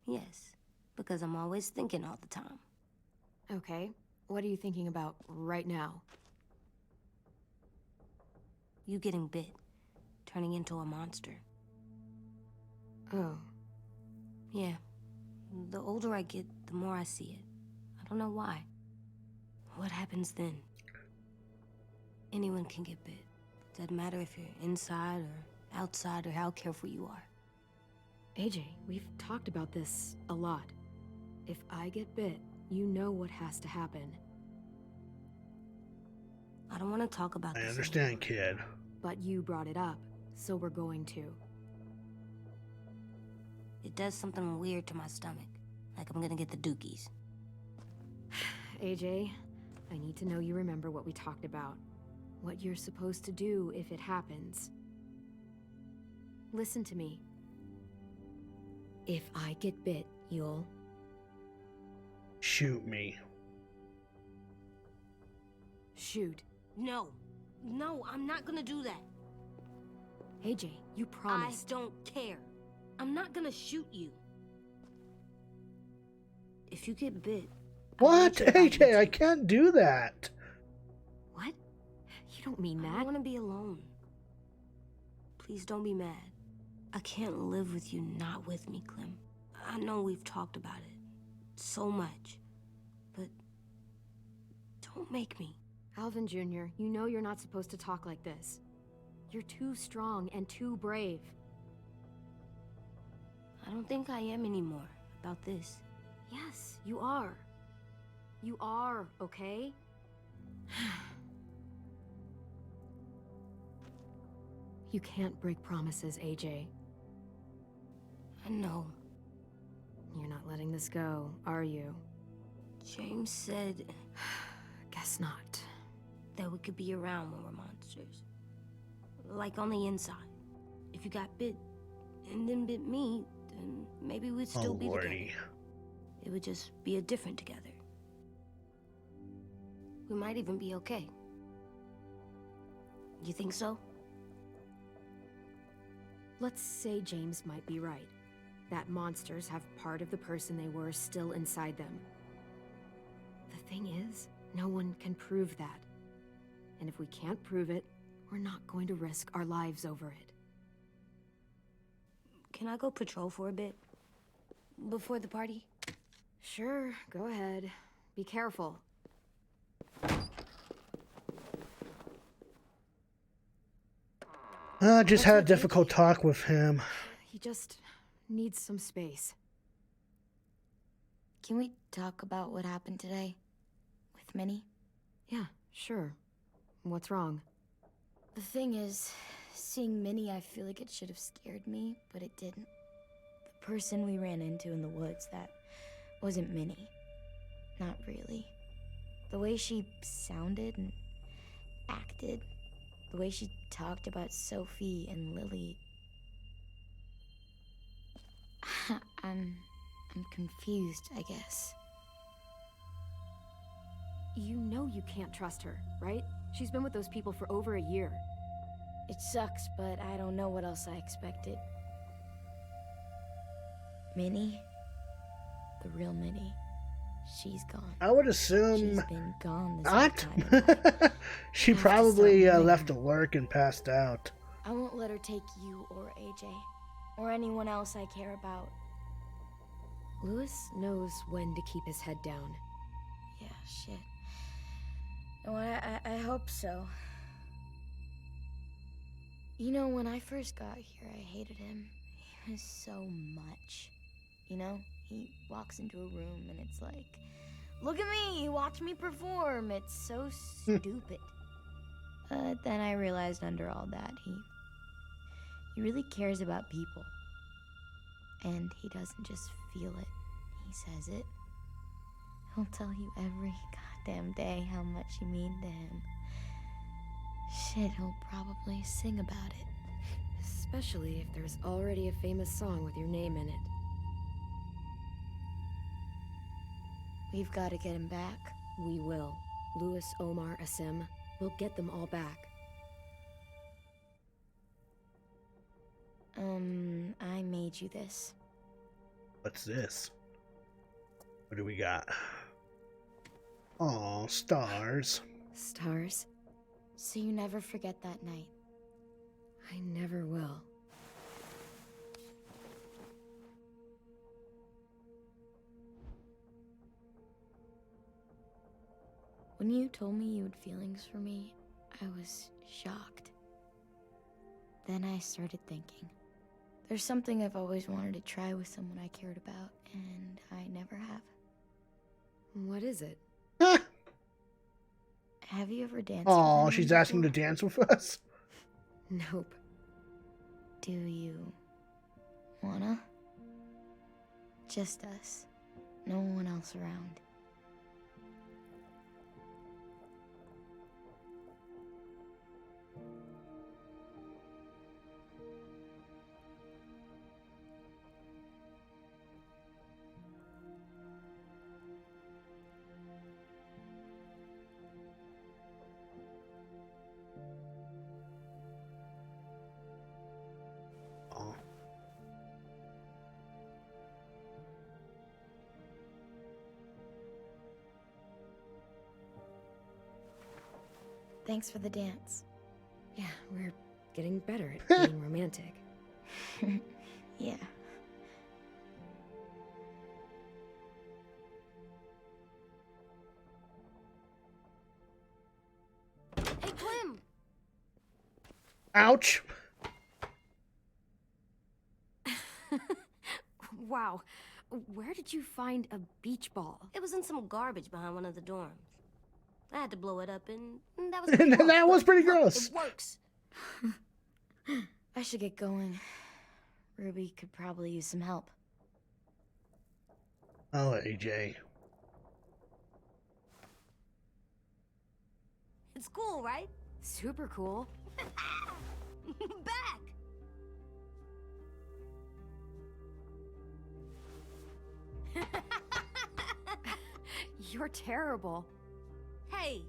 Yes, because I'm always thinking all the time. Okay, what are you thinking about right now? You getting bit, turning into a monster. Oh. Yeah. The older I get, the more I see it. I don't know why. What happens then? Anyone can get bit. Doesn't matter if you're inside or outside or how careful you are. AJ, we've talked about this a lot. If I get bit, you know what has to happen. I don't want to talk about I this understand, anymore. kid. But you brought it up, so we're going to. It does something weird to my stomach. Like I'm gonna get the dookies. AJ, I need to know you remember what we talked about. What you're supposed to do if it happens. Listen to me. If I get bit, you'll... Shoot me. shoot. No. No, I'm not gonna do that. AJ, you promised. I don't care. I'm not gonna shoot you. If you get bit... What? AJ, I can't do that. What? You don't mean that. I want to be alone. Please don't be mad. I can't live with you not with me, Clem. I know we've talked about it so much, but don't make me. Alvin Jr., you know you're not supposed to talk like this. You're too strong and too brave. I don't think I am anymore about this. Yes, you are. You are, okay? You can't break promises, AJ. I know. You're not letting this go, are you? James said Guess not. that we could be around when we're monsters. Like on the inside. If you got bit and then bit me, then maybe we'd still be together. It would just be a different together. We might even be okay. You think so? Let's say James might be right. That monsters have part of the person they were still inside them. The thing is, no one can prove that. And if we can't prove it, we're not going to risk our lives over it. Can I go patrol for a bit? Before the party? Sure, go ahead. Be careful. I just had a difficult talk with him. He just needs some space. Can we talk about what happened today? With Minnie? Yeah, sure. What's wrong? The thing is, seeing Minnie, I feel like it should have scared me, but it didn't. The person we ran into in the woods, that wasn't Minnie. Not really. The way she sounded and acted, the way she talked about Sophie and Lily. I'm confused, I guess. You know you can't trust her, right? She's been with those people for over a year. It sucks, but I don't know what else I expected. Minnie? The real Minnie. She's gone. I would assume she's been gone this not. whole time. She probably left to work and passed out. I won't let her take you or AJ. Or anyone else I care about. Louis knows when to keep his head down. Yeah, shit. No, I hope so. You know, when I first got here, I hated him. He was so much. You know? He walks into a room and it's like, look at me, watch me perform. It's so stupid. Then I realized under all that, he really cares about people. And he doesn't just feel it, he says it. He'll tell you every goddamn day how much you mean to him. Shit, he'll probably sing about it. Especially if there's already a famous song with your name in it. We've got to get him back. We will. Louis, Omar, Asim. We'll get them all back. I made you this. What's this? What do we got? Aw, stars. Stars? So you never forget that night. I never will. When you told me you had feelings for me, I was shocked. Then I started thinking. There's something I've always wanted to try with someone I cared about, and I never have. What is it? Have you ever danced Oh, with she's anyone asking to before? dance with us? Nope. Do you wanna? Just us. No one else around. Thanks for the dance. Yeah, we're getting better at being romantic. Yeah. Hey, Clem! Ouch! Wow. Where did you find a beach ball? It was in some garbage behind one of the dorms. I had to blow it up, and that was And pretty that gross, was but pretty look, gross. It works. I should get going. Ruby could probably use some help. Oh, AJ. It's cool, right? Super cool. Back! You're terrible. Hey!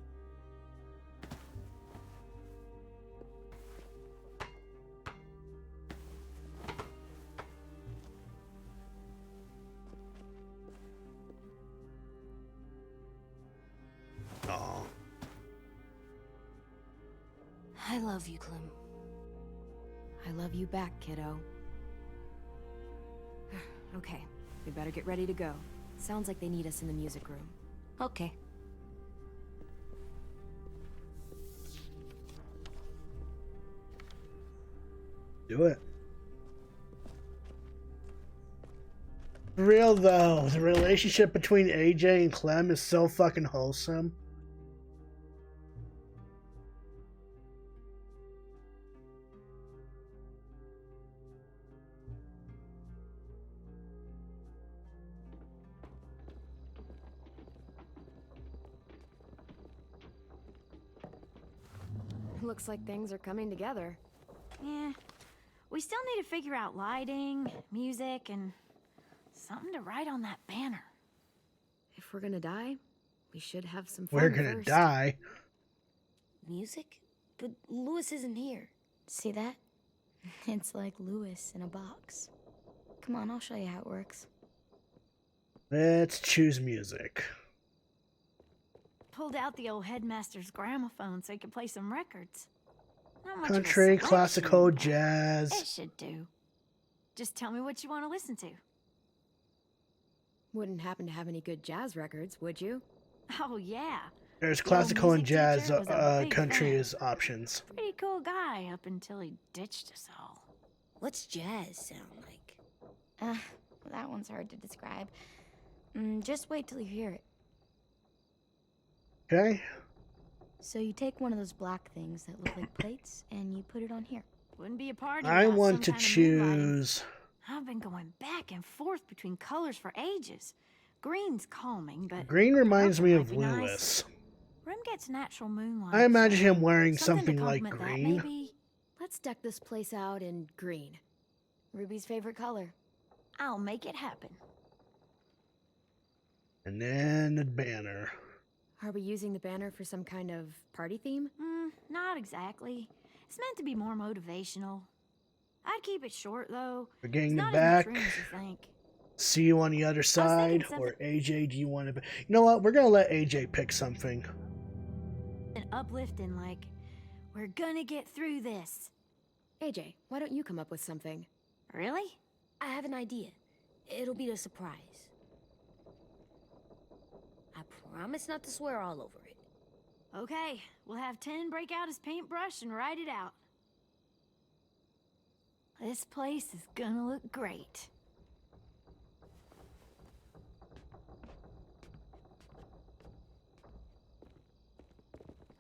Aw. I love you, Clem. I love you back, kiddo. Okay, we better get ready to go. Sounds like they need us in the music room. Okay. Do it. For real though, the relationship between AJ and Clem is so fucking wholesome. Looks like things are coming together. Yeah. We still need to figure out lighting, music, and something to write on that banner. If we're gonna die, we should have some fun We're gonna first. die. Music? But Lewis isn't here. See that? It's like Lewis in a box. Come on, I'll show you how it works. Let's choose music. Pulled out the old headmaster's gramophone so he could play some records. Not much of a Country, selection, classical, but jazz. It should do. Just tell me what you want to listen to. Wouldn't happen to have any good jazz records, would you? Oh, yeah. There's The old classical and music jazz, teacher was a big country fan. as options. Pretty cool guy up until he ditched us all. What's jazz sound like? That one's hard to describe. Just wait till you hear it. Okay. So you take one of those black things that look like plates, and you put it on here. Wouldn't be a party I without want to some kind of moonlighting. choose. I've been going back and forth between colors for ages. Green's calming, but Green reminds me purple of might be nice. Lewis. Room gets natural moonlight. I imagine so him wearing something something to like complement that, green. maybe. Let's deck this place out in green. Ruby's favorite color. I'll make it happen. And then the banner. Are we using the banner for some kind of party theme? Not exactly. It's meant to be more motivational. I'd keep it short, though. We're getting It's it not back. as much room as you think. See you on the other side. something- Or AJ, do you want to... You know what? We're going to let AJ pick something. An uplifting, like, we're gonna get through this. AJ, why don't you come up with something? Really? I have an idea. It'll be a surprise. I promise not to swear all over it. Okay, we'll have 10 break out his paintbrush and write it out. This place is gonna look great.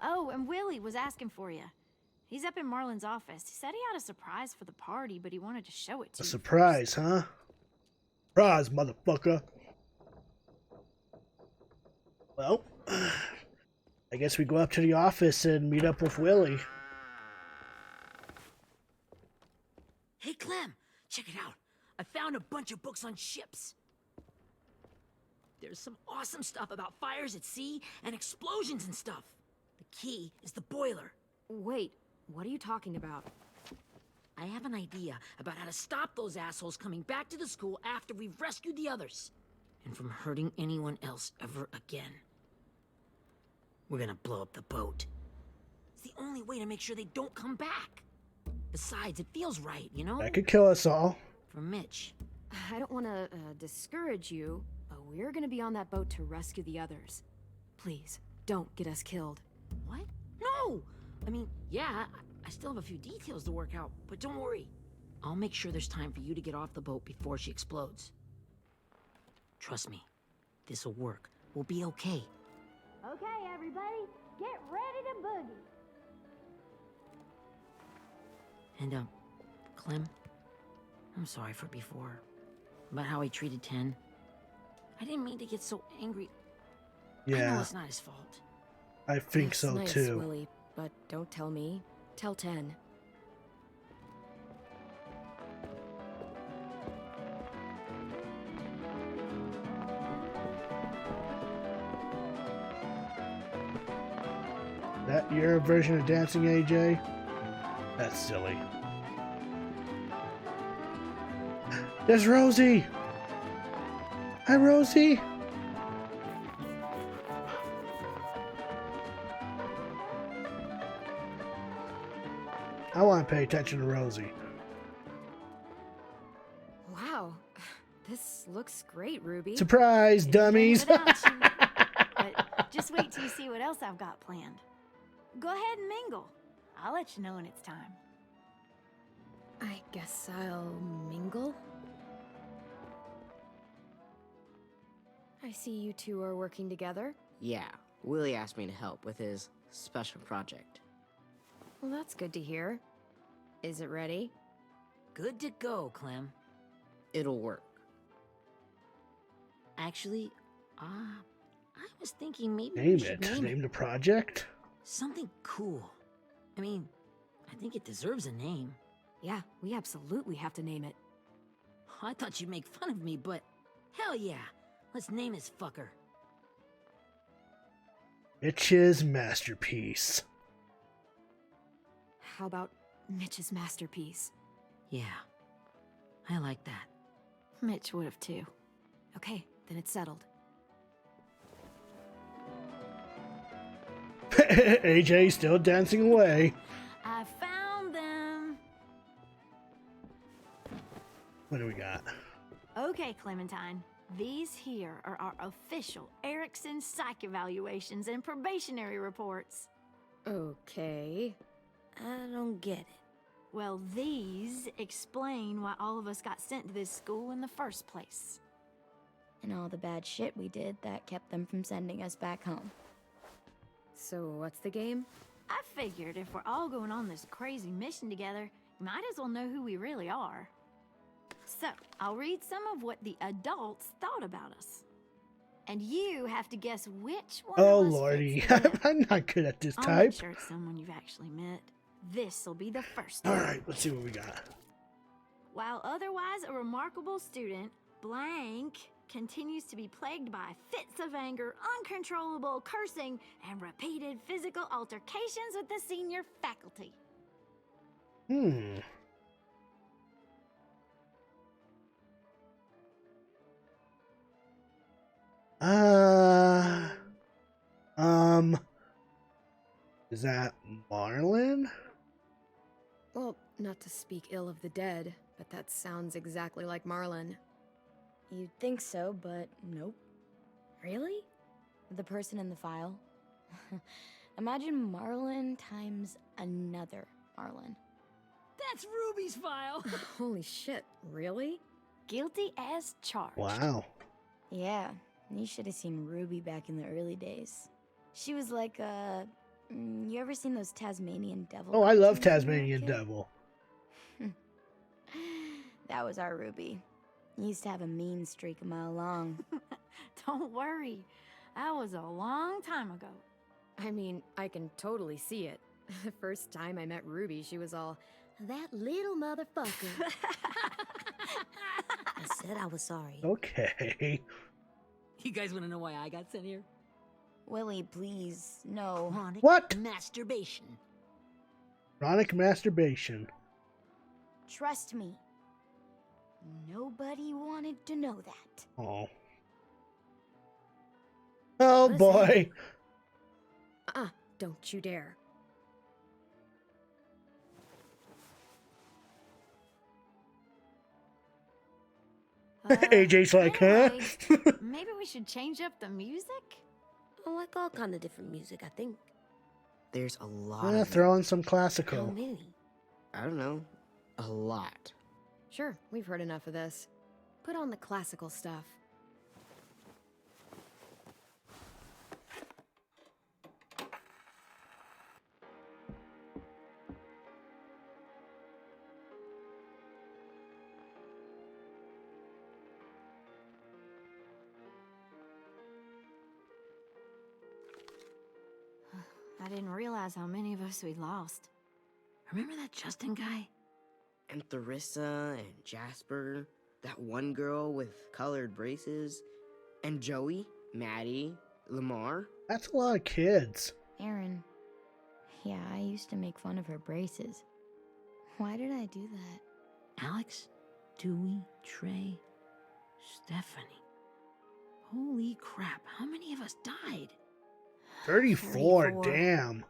Oh, and Willie was asking for you. He's up in Marlin's office. He said he had a surprise for the party, but he wanted to show it to A you. surprise, huh? Surprise, motherfucker. Well, I guess we go up to the office and meet up with Willie. Hey, Clem, check it out. I found a bunch of books on ships. There's some awesome stuff about fires at sea and explosions and stuff. The key is the boiler. Wait, what are you talking about? I have an idea about how to stop those assholes coming back to the school after we've rescued the others. And from hurting anyone else ever again. We're gonna blow up the boat. It's the only way to make sure they don't come back. Besides, it feels right, you know? That could kill us all. For Mitch. I don't want to discourage you, but we're going to be on that boat to rescue the others. Please, don't get us killed. What? No! I mean, yeah, I still have a few details to work out, but don't worry. I'll make sure there's time for you to get off the boat before she explodes. Trust me, this'll work. We'll be okay. Okay, everybody, get ready to boogie. And, Clem, I'm sorry for before. About how he treated Ten. I didn't mean to get so angry. I know Yeah. it's not his fault. I think That's so nice, too. Willie, but don't tell me. Tell 10. That your version of dancing, AJ? That's silly. There's Rosie! Hi, Rosie! I want to pay attention to Rosie. Wow. This looks great, Ruby. Surprise, dummies! But just wait till you see what else I've got planned. Go ahead and mingle. I'll let you know when it's time. I guess I'll mingle? I see you two are working together. Yeah, Willie asked me to help with his special project. Well, that's good to hear. Is it ready? Good to go, Clem. It'll work. Actually, I was thinking maybe Name we should it. name Name the project. something cool. I mean, I think it deserves a name. Yeah, we absolutely have to name it. I thought you'd make fun of me, but hell yeah. Let's name this fucker. Mitch's masterpiece. How about Mitch's masterpiece? Yeah, I like that. Mitch would have too. Okay, then it's settled. AJ still dancing away. I found them. What do we got? Okay, Clementine. These here are our official Erickson psych evaluations and probationary reports. Okay. I don't get it. Well, these explain why all of us got sent to this school in the first place. And all the bad shit we did that kept them from sending us back home. So, what's the game? I figured if we're all going on this crazy mission together, you might as well know who we really are. So, I'll read some of what the adults thought about us. And you have to guess which one Oh of us lordy, fits the bill. I'm not good at this I'll type. make sure it's someone you've actually met. This'll be the first All one. right, let's see what we got. While otherwise a remarkable student, blank continues to be plagued by fits of anger, uncontrollable cursing, and repeated physical altercations with the senior faculty. Is that Marlin? Well, not to speak ill of the dead, but that sounds exactly like Marlin. You'd think so, but nope. Really? The person in the file. Imagine Marlin times another Marlin. That's Ruby's file. Holy shit, really? Guilty as charged. Wow. Yeah, you should have seen Ruby back in the early days. She was like you ever seen those Tasmanian Devil? Oh, I love cartoons when you were a Tasmanian kid? Devil. That was our Ruby. Used to have a mean streak a mile long. Don't worry. That was a long time ago. I mean, I can totally see it. The first time I met Ruby, she was all, "That little motherfucker." I said I was sorry. Okay. You guys want to know why I got sent here? Willie, please, no. Chronic What? masturbation. Chronic masturbation. Trust me. Nobody wanted to know that. Oh. Oh Listen. boy. Don't you dare. AJ's like, anyway, huh? maybe we should change up the music? I like all kind of different music, I think. There's a lot of Throw in some How classical. many? I don't know. A lot. Sure, we've heard enough of this. Put on the classical stuff. I didn't realize how many of us we'd lost. Remember that Justin guy? And Theresa and Jasper, that one girl with colored braces, and Joey, Maddie, Lamar. That's a lot of kids. Aaron. Yeah, I used to make fun of her braces. Why did I do that? Alex, Dewey, Trey, Stephanie. Holy crap, how many of us died? 34, damn.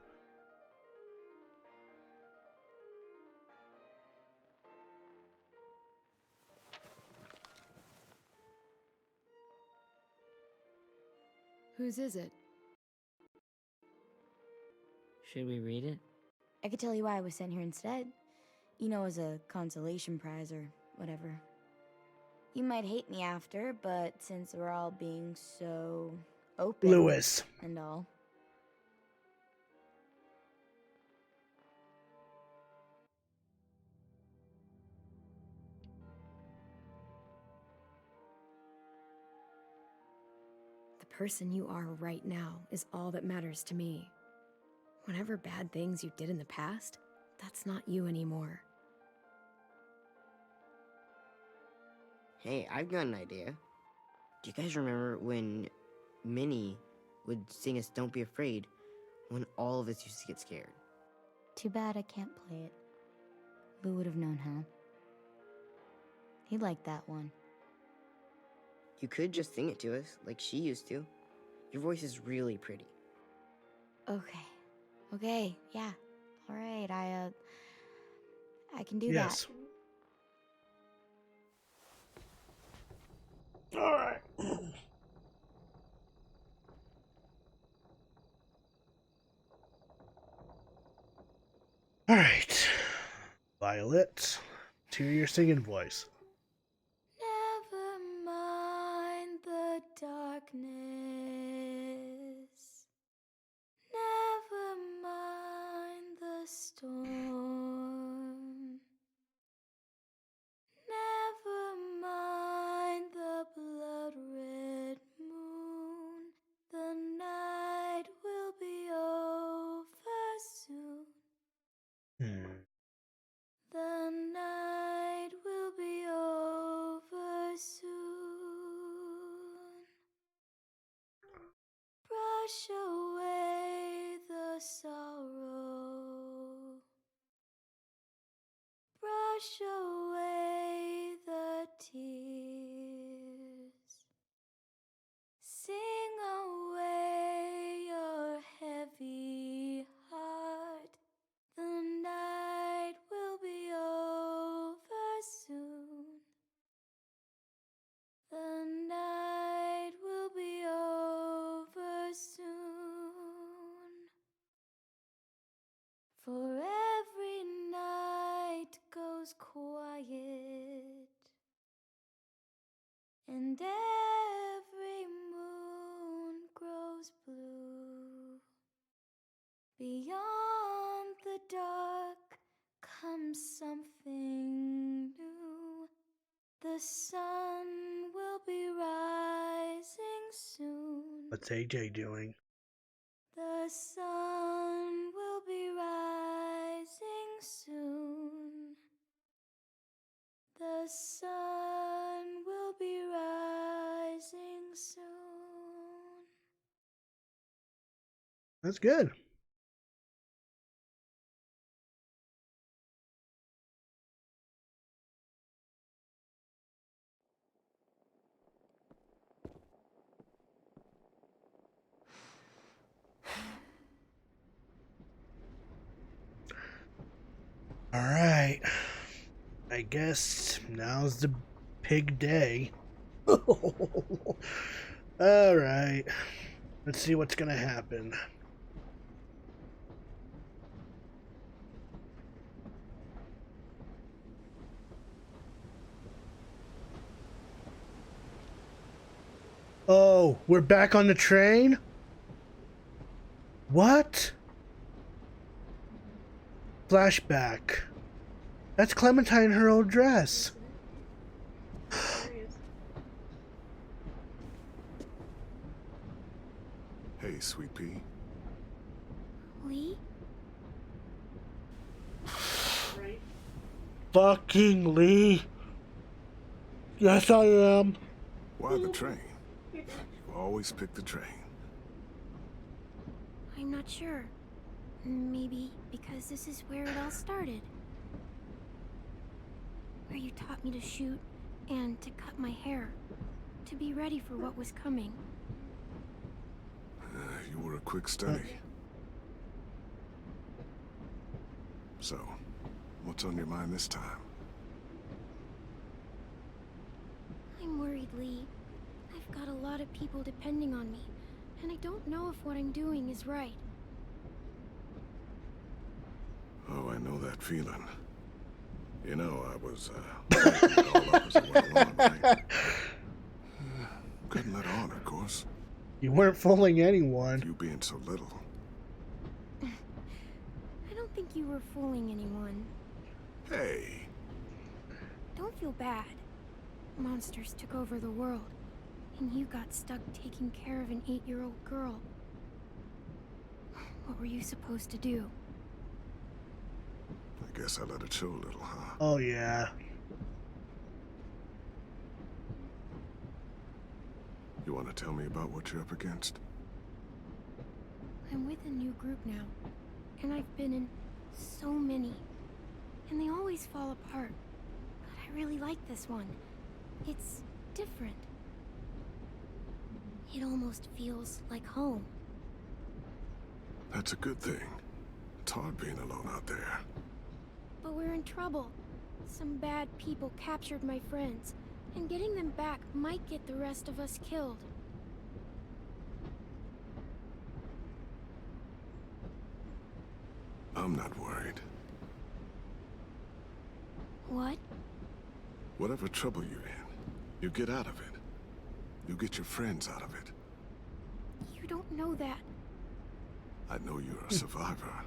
Whose is it? Should we read it? I could tell you why I was sent here instead. You know, as a consolation prize or whatever. You might hate me after, but since we're all being so open Lewis. and all. The person you are right now is all that matters to me. Whatever bad things you did in the past, that's not you anymore. Hey, I've got an idea. Do you guys remember when Minnie would sing us Don't Be Afraid when all of us used to get scared? Too bad I can't play it. Lou would have known how. He liked that one. You could just sing it to us, like she used to. Your voice is really pretty. Okay, yeah. Alright, I can do Yes. that. Alright. Alright. Violet, to your singing voice. Never mind the darkness. Never mind the storm. Never mind the blood-red moon. The night will be over soon. The night will be over soon. Brush away the sorrow. Brush away the tears. Sing away your heavy heart. The night will be over soon. The night will be over soon. For every night goes quiet, and every moon grows blue. Beyond the dark comes something new. The sun will be rising soon. What's AJ doing? The sun will be rising soon. The sun will be rising soon. That's good. Alright. I guess now's the big day. Alright. Let's see what's gonna happen. Oh, we're back on the train? What? Flashback. That's Clementine in her old dress. Hey, Sweet Pea. Lee? Fucking Lee. Yes, I am. Why the train? You always pick the train. I'm not sure. Maybe because this is where it all started. Where you taught me to shoot and to cut my hair. To be ready for what was coming. You were a quick study. So, what's on your mind this time? I'm worried, Lee. I've got a lot of people depending on me, and I don't know if what I'm doing is right. Oh, I know that feeling. You know, I was, making it all up as it went along, right? Couldn't let on, of course. You weren't fooling anyone. You being so little. I don't think you were fooling anyone. Hey! Don't feel bad. Monsters took over the world, and you got stuck taking care of an 8-year-old girl. What were you supposed to do? I guess I let it show a little, huh? Oh, yeah. You want to tell me about what you're up against? I'm with a new group now, and I've been in so many, and they always fall apart. But I really like this one. It's different. It almost feels like home. That's a good thing. It's hard being alone out there. But we're in trouble. Some bad people captured my friends, and getting them back might get the rest of us killed. I'm not worried. What? Whatever trouble you're in, you get out of it. You get your friends out of it. You don't know that. I know you're a survivor.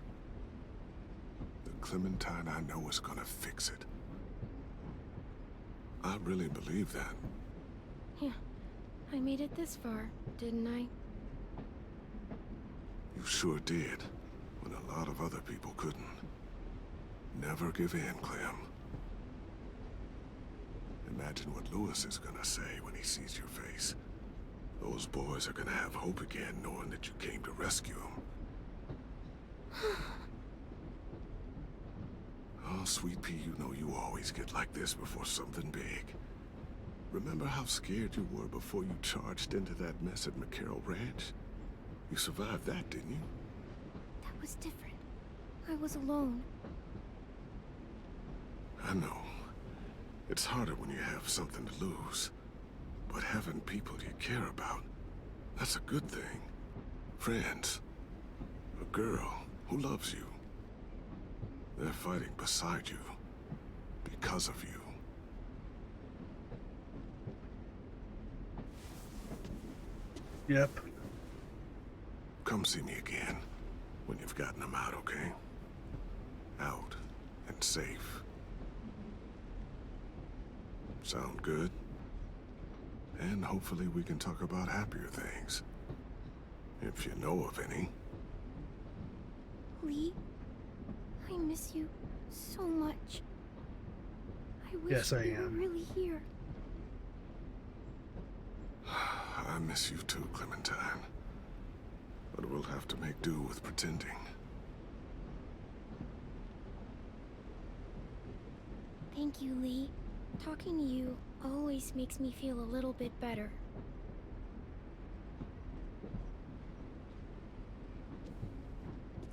The Clementine I know is gonna fix it. I really believe that. Yeah, I made it this far, didn't I? You sure did, when a lot of other people couldn't. Never give in, Clem. Imagine what Louis is gonna say when he sees your face. Those boys are gonna have hope again, knowing that you came to rescue them. Oh, Sweet Pea, you know you always get like this before something big. Remember how scared you were before you charged into that mess at McCarroll Ranch? You survived that, didn't you? That was different. I was alone. I know. It's harder when you have something to lose. But having people you care about, that's a good thing. Friends. A girl who loves you. They're fighting beside you. Because of you. Yep. Come see me again when you've gotten them out, okay? Out and safe. Sound good? And hopefully we can talk about happier things. If you know of any. Lee, I miss you so much. I wish Yes, I you were am. really here. I miss you too, Clementine. But we'll have to make do with pretending. Thank you, Lee. Talking to you always makes me feel a little bit better.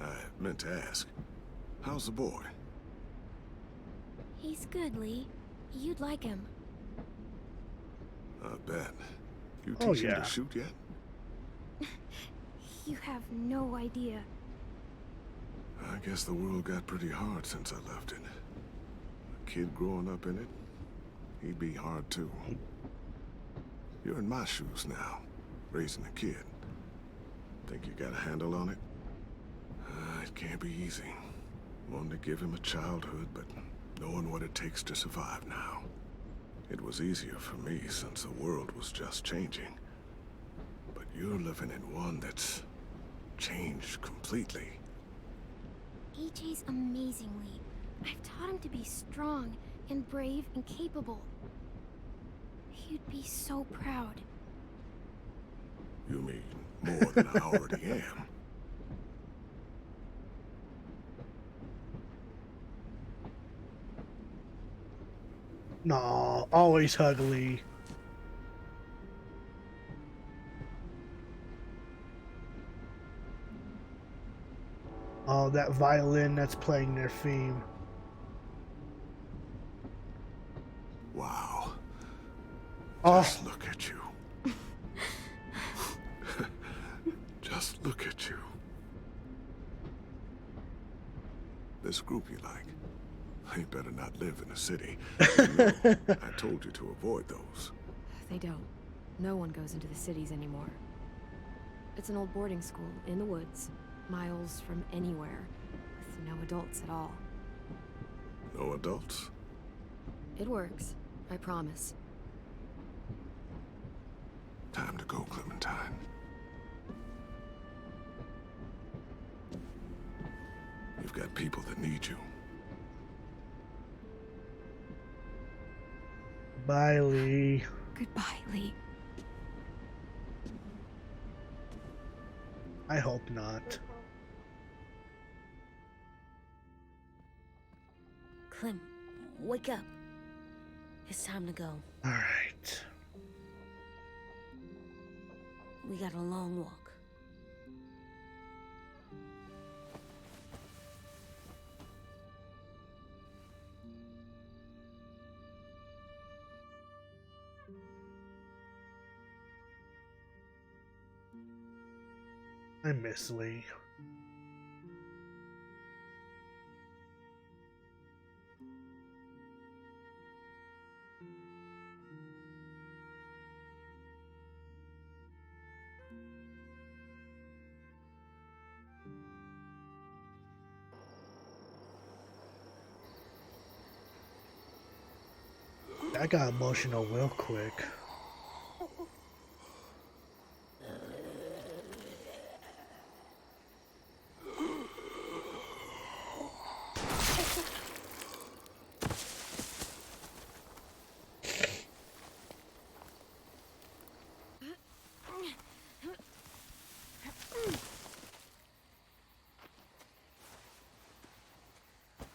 I meant to ask, how's the boy? He's good, Lee. You'd like him. I bet. You Oh, teach him yeah. to shoot yet? You have no idea. I guess the world got pretty hard since I left it. A kid growing up in it, he'd be hard too. You're in my shoes now, raising a kid. Think you got a handle on it? It can't be easy. Wanting to give him a childhood, but knowing what it takes to survive now. It was easier for me since the world was just changing. But you're living in one that's changed completely. AJ's amazingly. I've taught him to be strong and brave and capable. He'd be so proud. You mean more than I already am? Nah, always hug Lee. Oh, that violin that's playing their theme. Wow. Oh. Just look at you. Just look at you. This group you like, they better not live in the city. You know, I told you to avoid those. They don't. No one goes into the cities anymore. It's an old boarding school in the woods, miles from anywhere, with no adults at all. No adults? It works, I promise. Time to go, Clementine. You've got people that need you. Bye, Lee. Goodbye, Lee. I hope not. Clem, wake up. It's time to go. Alright. We got a long walk. I miss Lee. I got emotional real quick.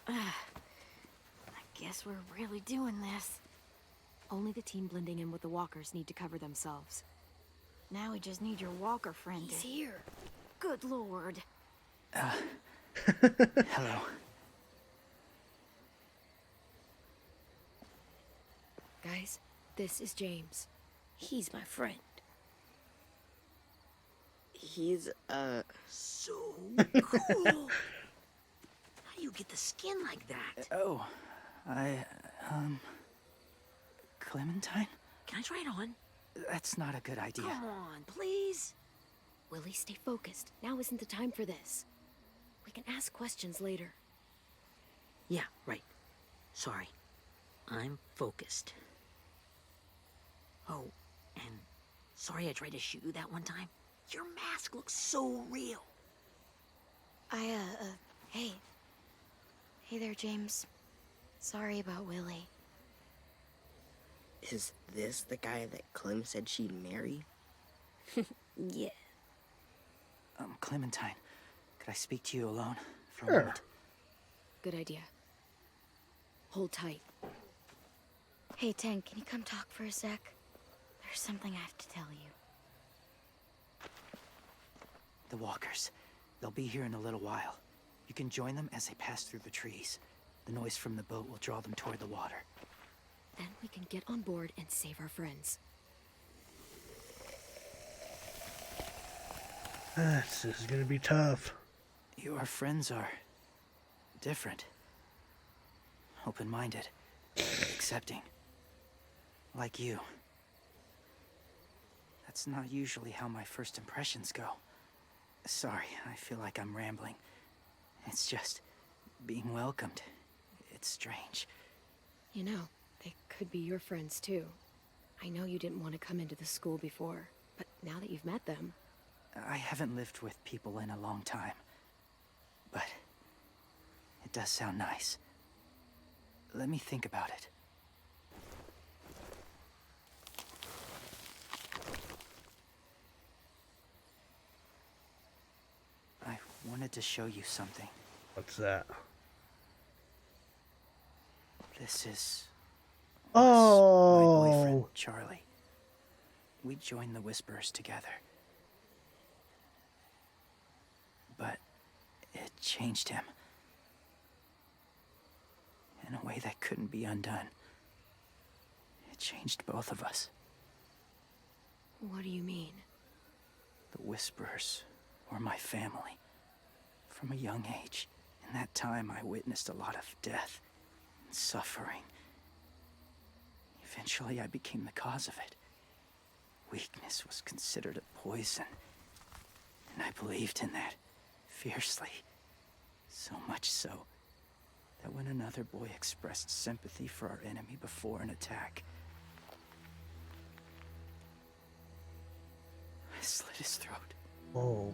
I guess we're really doing this. Only the team blending in with the walkers need to cover themselves. Now we just need your walker friend. He's here. Good lord. Hello. Guys, this is James. He's my friend. He's, so cool. How do you get the skin like that? Oh, Clementine? Can I try it on? That's not a good idea. Come on, please. Willie, stay focused. Now isn't the time for this. We can ask questions later. Yeah, right. Sorry. I'm focused. Oh, and sorry I tried to shoot you that one time. Your mask looks so real. Hey. Hey there, James. Sorry about Willie. Is this the guy that Clem said she'd marry? Yeah. Clementine, could I speak to you alone for a Sure. moment? Good idea. Hold tight. Hey, Tank, can you come talk for a sec? There's something I have to tell you. The walkers. They'll be here in a little while. You can join them as they pass through the trees. The noise from the boat will draw them toward the water. Then we can get on board and save our friends. This is gonna be tough. Your friends are different. Open-minded. Accepting. Like you. That's not usually how my first impressions go. Sorry, I feel like I'm rambling. It's just being welcomed. It's strange. You know, they could be your friends too. I know you didn't want to come into the school before, but now that you've met them... I haven't lived with people in a long time. But It does sound nice. Let me think about it. I wanted to show you something. What's that? This is Oh, my boyfriend, Charlie. We joined the Whisperers together. But it changed him. In a way that couldn't be undone. It changed both of us. What do you mean? The Whisperers were my family. From a young age. In that time, I witnessed a lot of death and suffering. Eventually, I became the cause of it. Weakness was considered a poison. And I believed in that fiercely. So much so that when another boy expressed sympathy for our enemy before an attack, I slit his throat. Oh.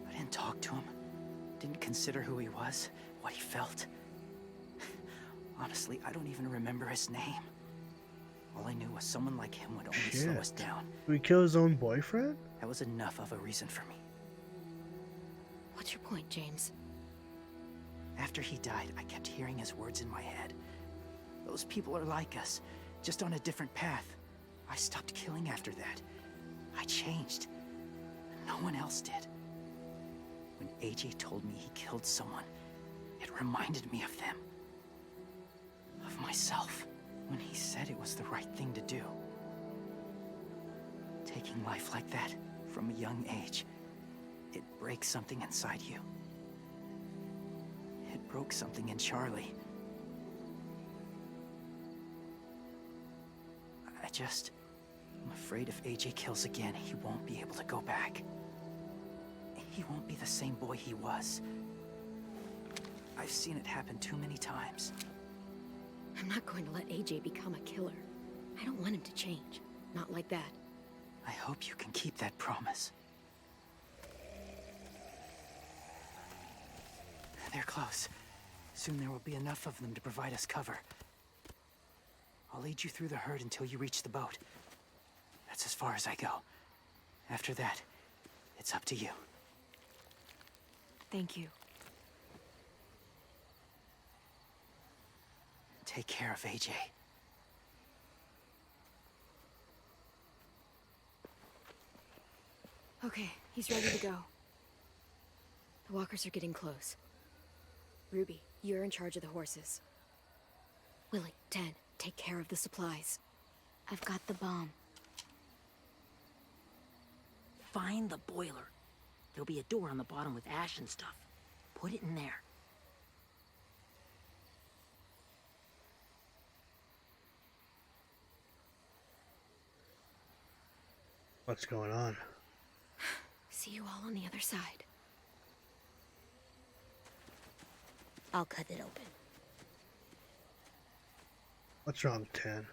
I didn't talk to him. Didn't consider who he was, what he felt. Honestly, I don't even remember his name. All I knew was someone like him would only slow us down. Did he kill his own boyfriend? That was enough of a reason for me. What's your point, James? After he died, I kept hearing his words in my head. Those people are like us, just on a different path. I stopped killing after that. I changed. No one else did. When AJ told me he killed someone, it reminded me of them. Of myself. When he said it was the right thing to do. Taking life like that, from a young age, it breaks something inside you. It broke something in Charlie. I'm afraid if AJ kills again, he won't be able to go back. He won't be the same boy he was. I've seen it happen too many times. I'm not going to let AJ become a killer. I don't want him to change. Not like that. I hope you can keep that promise. They're close. Soon there will be enough of them to provide us cover. I'll lead you through the herd until you reach the boat. That's as far as I go. After that, it's up to you. Thank you. Take care of AJ. Okay, he's ready to go. The walkers are getting close. Ruby, you're in charge of the horses. Willie, Ted, take care of the supplies. I've got the bomb. Find the boiler. There'll be a door on the bottom with ash and stuff. Put it in there. What's going on? See you all on the other side. I'll cut it open. What's wrong, Tan?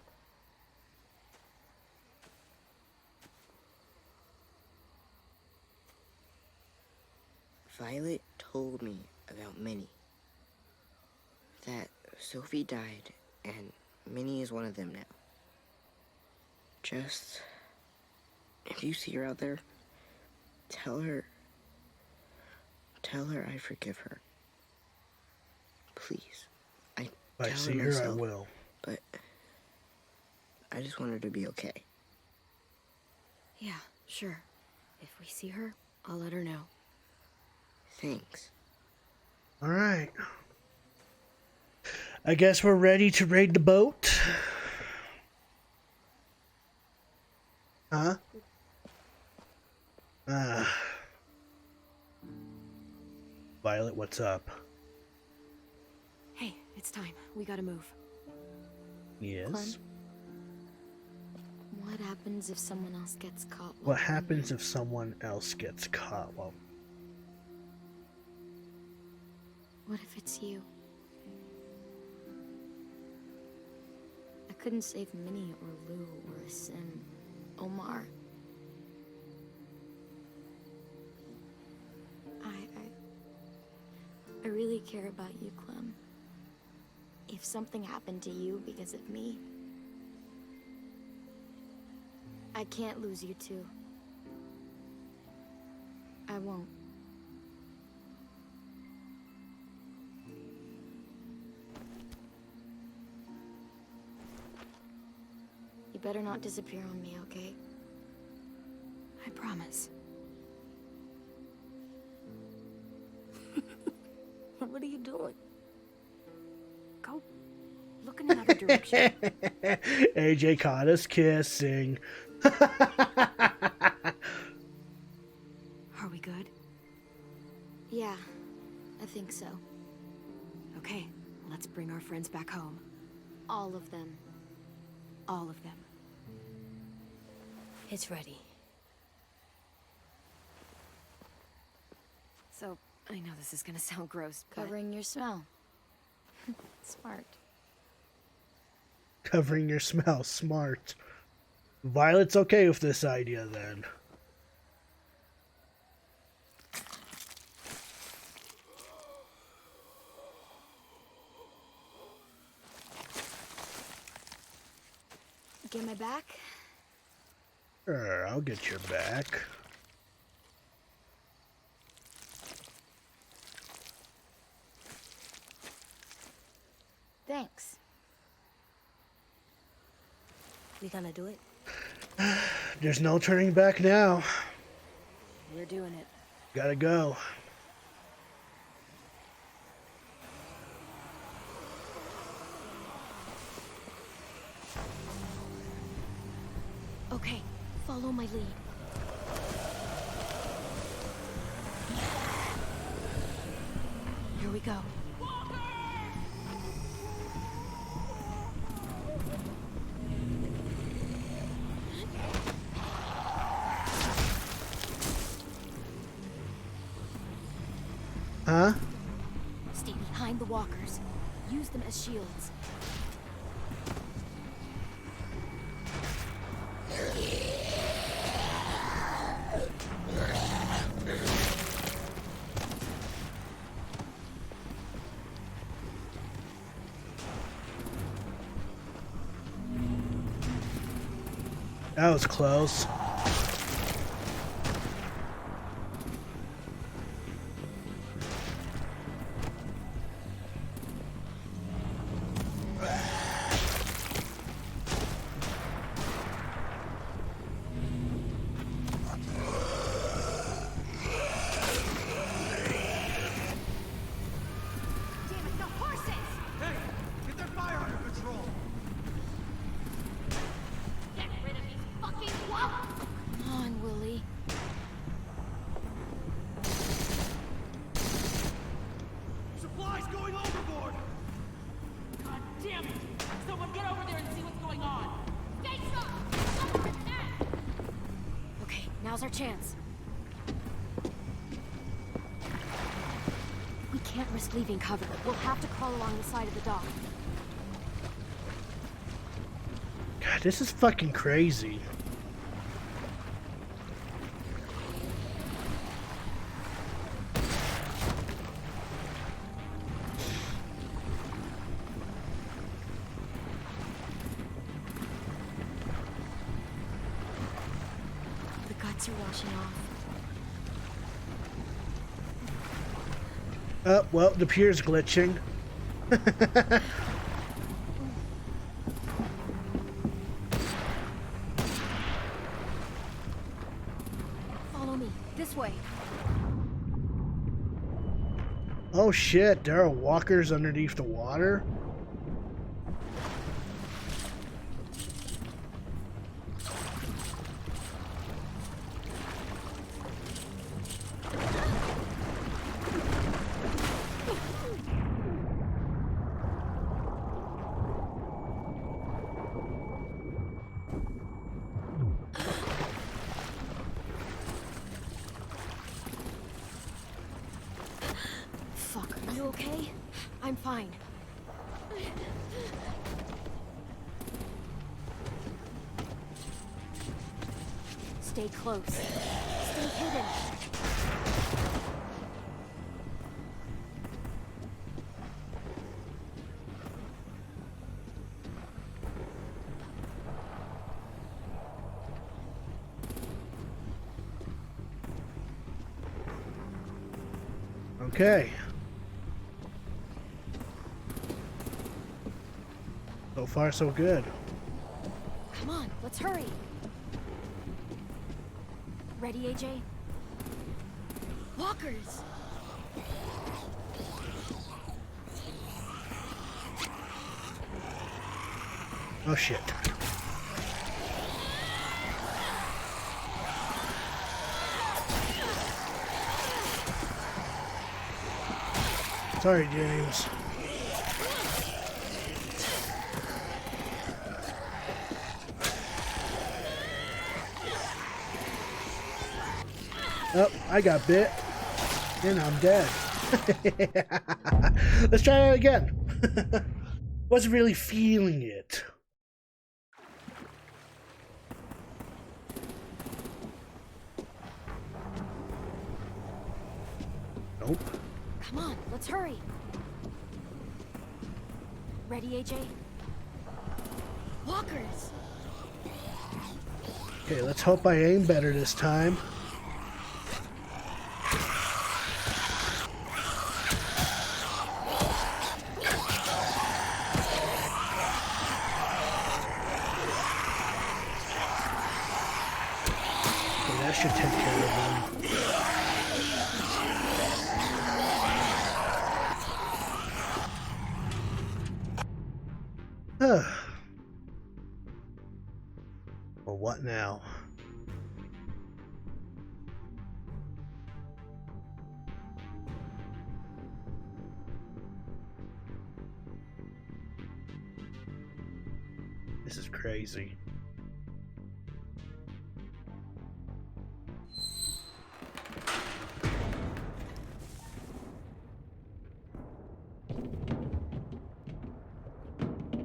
Violet told me about Minnie. That Sophie died, and Minnie is one of them now. Just... if you see her out there, tell her I forgive her. Please. If I see her, I will. But I just want her to be okay. Yeah, sure. If we see her, I'll let her know. Thanks. All right. I guess we're ready to raid the boat. Huh? Violet, what's up? Hey, it's time. We gotta move. Yes. Clem, what happens if someone else gets caught? What happens if someone else gets caught? Well, what if it's you? I couldn't save Minnie or Lou or Sim, Omar. I really really care about you, Clem. If something happened to you because of me, I can't lose you too. I won't. You better not disappear on me, okay? I promise. What are you doing? Go look in another direction. AJ caught us kissing. Are we good? Yeah, I think so. Okay, let's bring our friends back home. All of them. All of them. It's ready. So, I know this is gonna sound gross, but... Covering your smell. Smart. Covering your smell. Smart. Violet's okay with this idea then. Get my back? Sure, I'll get your back. Thanks. We gonna do it? There's no turning back now. We're doing it. Gotta go. Okay, follow my lead. Here we go. Huh? Stay behind the walkers. Use them as shields. That was close. Come on, Willie. Supplies going overboard! God damn it! Someone get over there and see what's going on! Stay sharp! Okay, now's our chance. We can't risk leaving cover. We'll have to crawl along the side of the dock. God, this is fucking crazy. The guts are washing off. Oh, well, the pier's glitching. Follow me. This way. Oh shit, there are walkers underneath the water? Fuck, are you okay? I'm fine. Stay close. Stay hidden. Okay. So far, so good. Come on, let's hurry. Ready, AJ? Walkers! Oh shit. Sorry, James. Oh, I got bit. And I'm dead. Let's try that again. Wasn't really feeling it. Nope. Come on, let's hurry. Ready, AJ? Walkers! Okay, let's hope I aim better this time. Okay, that should take care of them. Well, what now? This is crazy.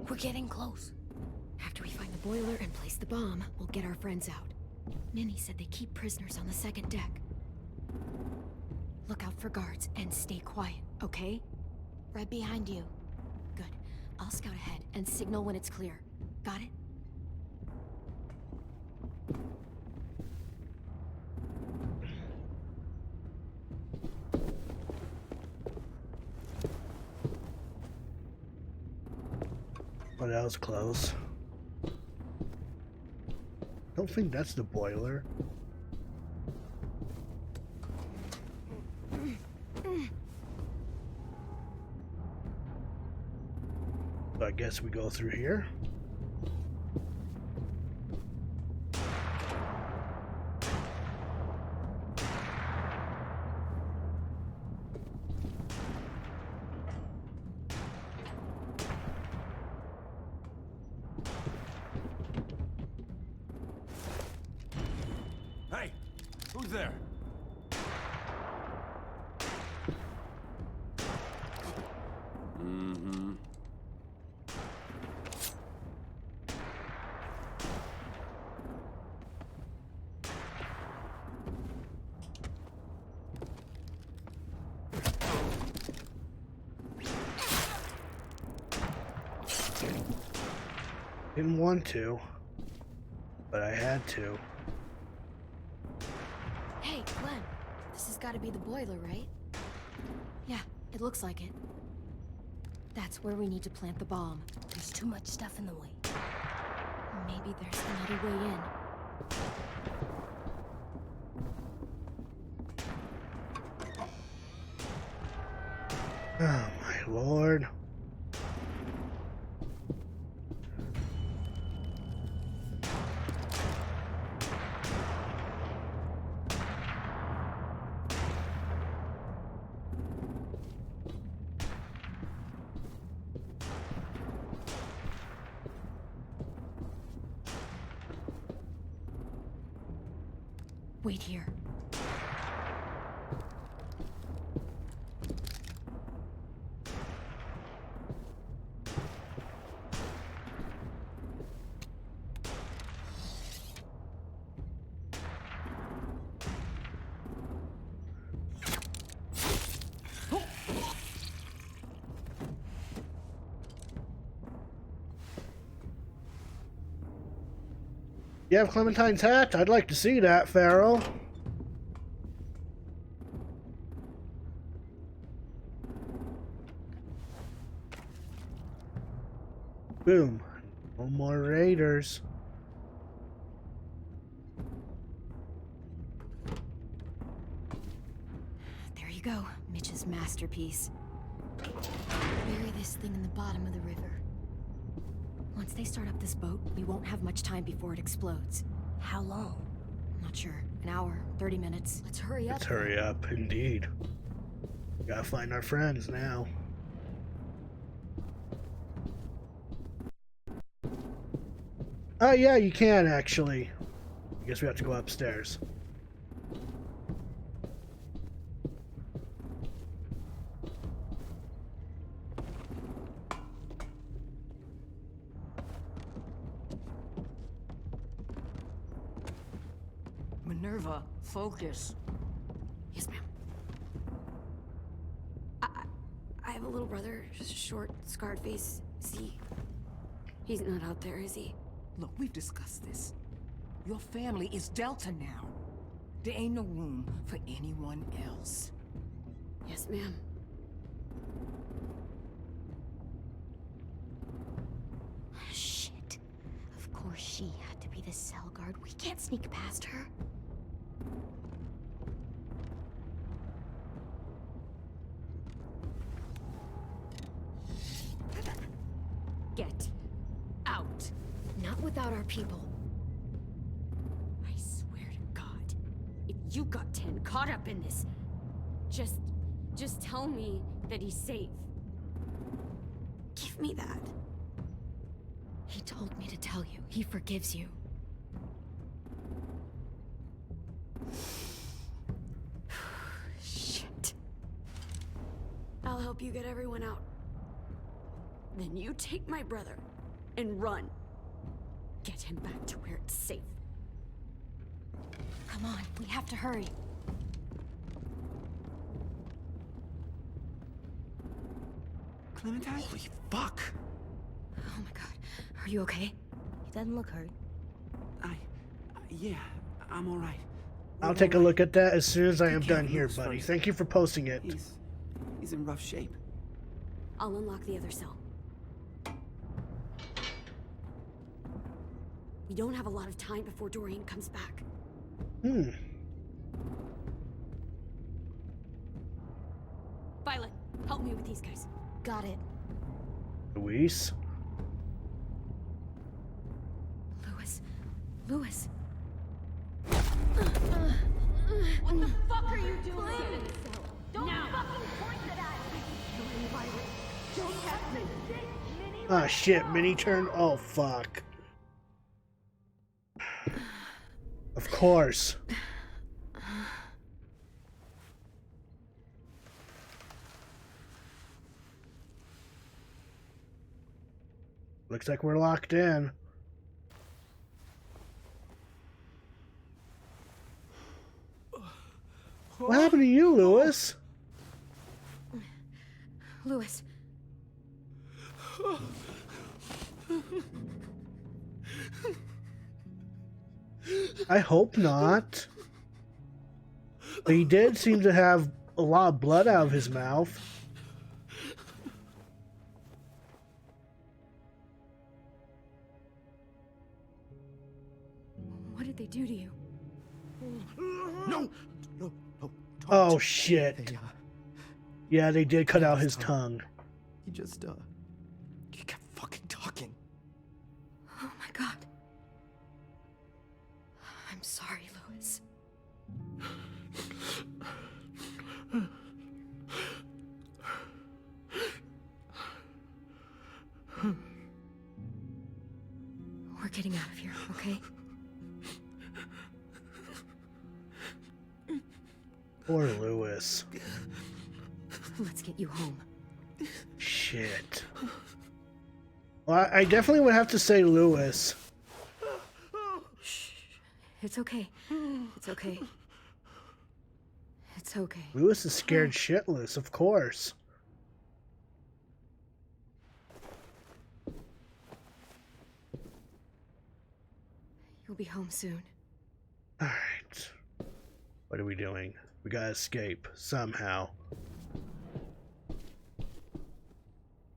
We're getting close. After we find the boiler and place the bomb, we'll get our friends out. Ninny said they keep prisoners on the second deck. Look out for guards and stay quiet, okay? Right behind you. Good. I'll scout ahead and signal when it's clear. Got it? Oh, that was close. Don't think that's the boiler. So I guess we go through here. Hey, who's there? Mm-hmm. Didn't want to, but I had to. Hey, Glenn. This has got to be the boiler, right? Yeah, it looks like it. That's where we need to plant the bomb. There's too much stuff in the way. Maybe there's another way in. Oh my lord. Wait here. You have Clementine's hat? I'd like to see that, Pharaoh. Boom. No more raiders. There you go, Mitch's masterpiece. Bury this thing in the bottom of the river. Once they start up this boat, we won't have much time before it explodes. How long? Not sure. An hour, 30 minutes. Let's hurry up. Let's hurry up, indeed. We gotta find our friends now. Oh yeah, you can actually. I guess we have to go upstairs. Minerva, focus. Yes, ma'am. I have a little brother, just a short, scarred face. See, he's not out there, is he? Look, we've discussed this. Your family is Delta now. There ain't no room for anyone else. Yes, ma'am. Shit. Of course she had to be the cell guard. We can't sneak past her. Get out. Not without our people. I swear to God, if you got 10 caught up in this, just tell me that he's safe. Give me that. He told me to tell you. He forgives you. Shit. I'll help you get everyone out. Then you take my brother and run. Get him back to where it's safe. Come on, we have to hurry. Clementine? Holy fuck! Oh my god. Are you okay? He doesn't look hurt. Yeah, I'm alright. I'll take a look at that as soon as I am done here, buddy. Thank you for posting it. He's in rough shape. I'll unlock the other cell. We don't have a lot of time before Dorian comes back. Violet, help me with these guys. Got it. Luis? Louis. What the fuck are you doing? Don't fucking point it at me! Don't have me. Ah, shit, mini turn? Oh, fuck. Of course. Looks like we're locked in. What happened to you, Louis? Louis. I hope not. But he did seem to have a lot of blood out of his mouth. What did they do to you? No! Oh, shit. Yeah, they did cut out his tongue. He just, he kept fucking talking. Oh my god. I'm sorry, Louis. We're getting out of here, okay? Poor Louis. Let's get you home. Shit. Well, I definitely would have to say Louis. Shh. It's okay. It's okay. It's okay. Louis is scared shitless, of course. You'll be home soon. Alright. What are we doing? We gotta escape, somehow.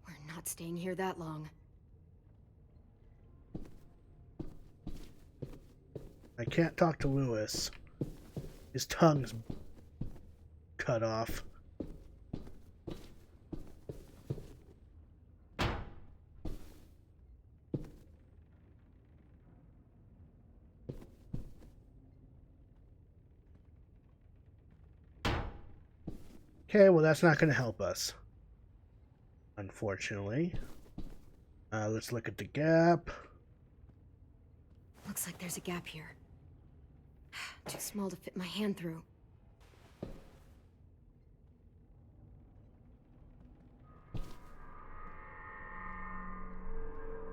We're not staying here that long. I can't talk to Lewis. His tongue's cut off. Okay, well that's not going to help us, unfortunately. Let's look at the gap. Looks like there's a gap here. Too small to fit my hand through.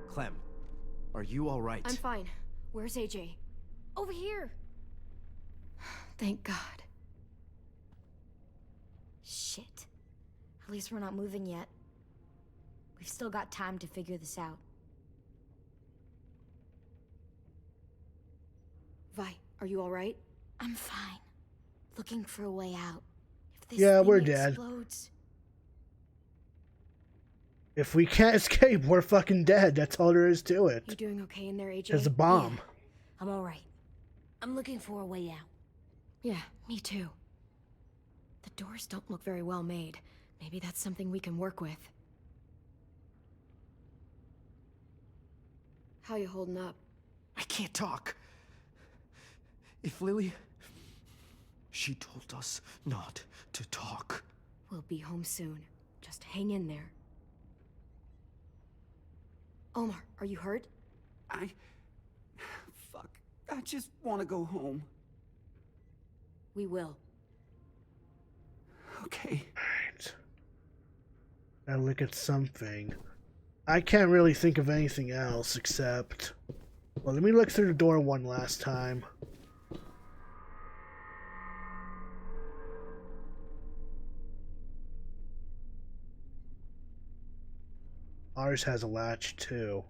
Clem, are you all right? I'm fine. Where's AJ? Over here. Thank God. Shit. At least we're not moving yet. We've still got time to figure this out. Vi, are you all right? I'm fine. Looking for a way out. If this Yeah, thing we're dead. explodes, If we can't escape, we're fucking dead. That's all there is to it. You doing okay in there, AJ? There's a bomb. I'm alright. I'm looking for a way out. Yeah, me too. The doors don't look very well made. Maybe that's something we can work with. How you holding up? I can't talk. If Lily... She told us not to talk. We'll be home soon. Just hang in there. Omar, are you hurt? Fuck. I just want to go home. We will. Okay. Alright. Now look at something. I can't really think of anything else except... Well, let me look through the door one last time. Ours has a latch, too.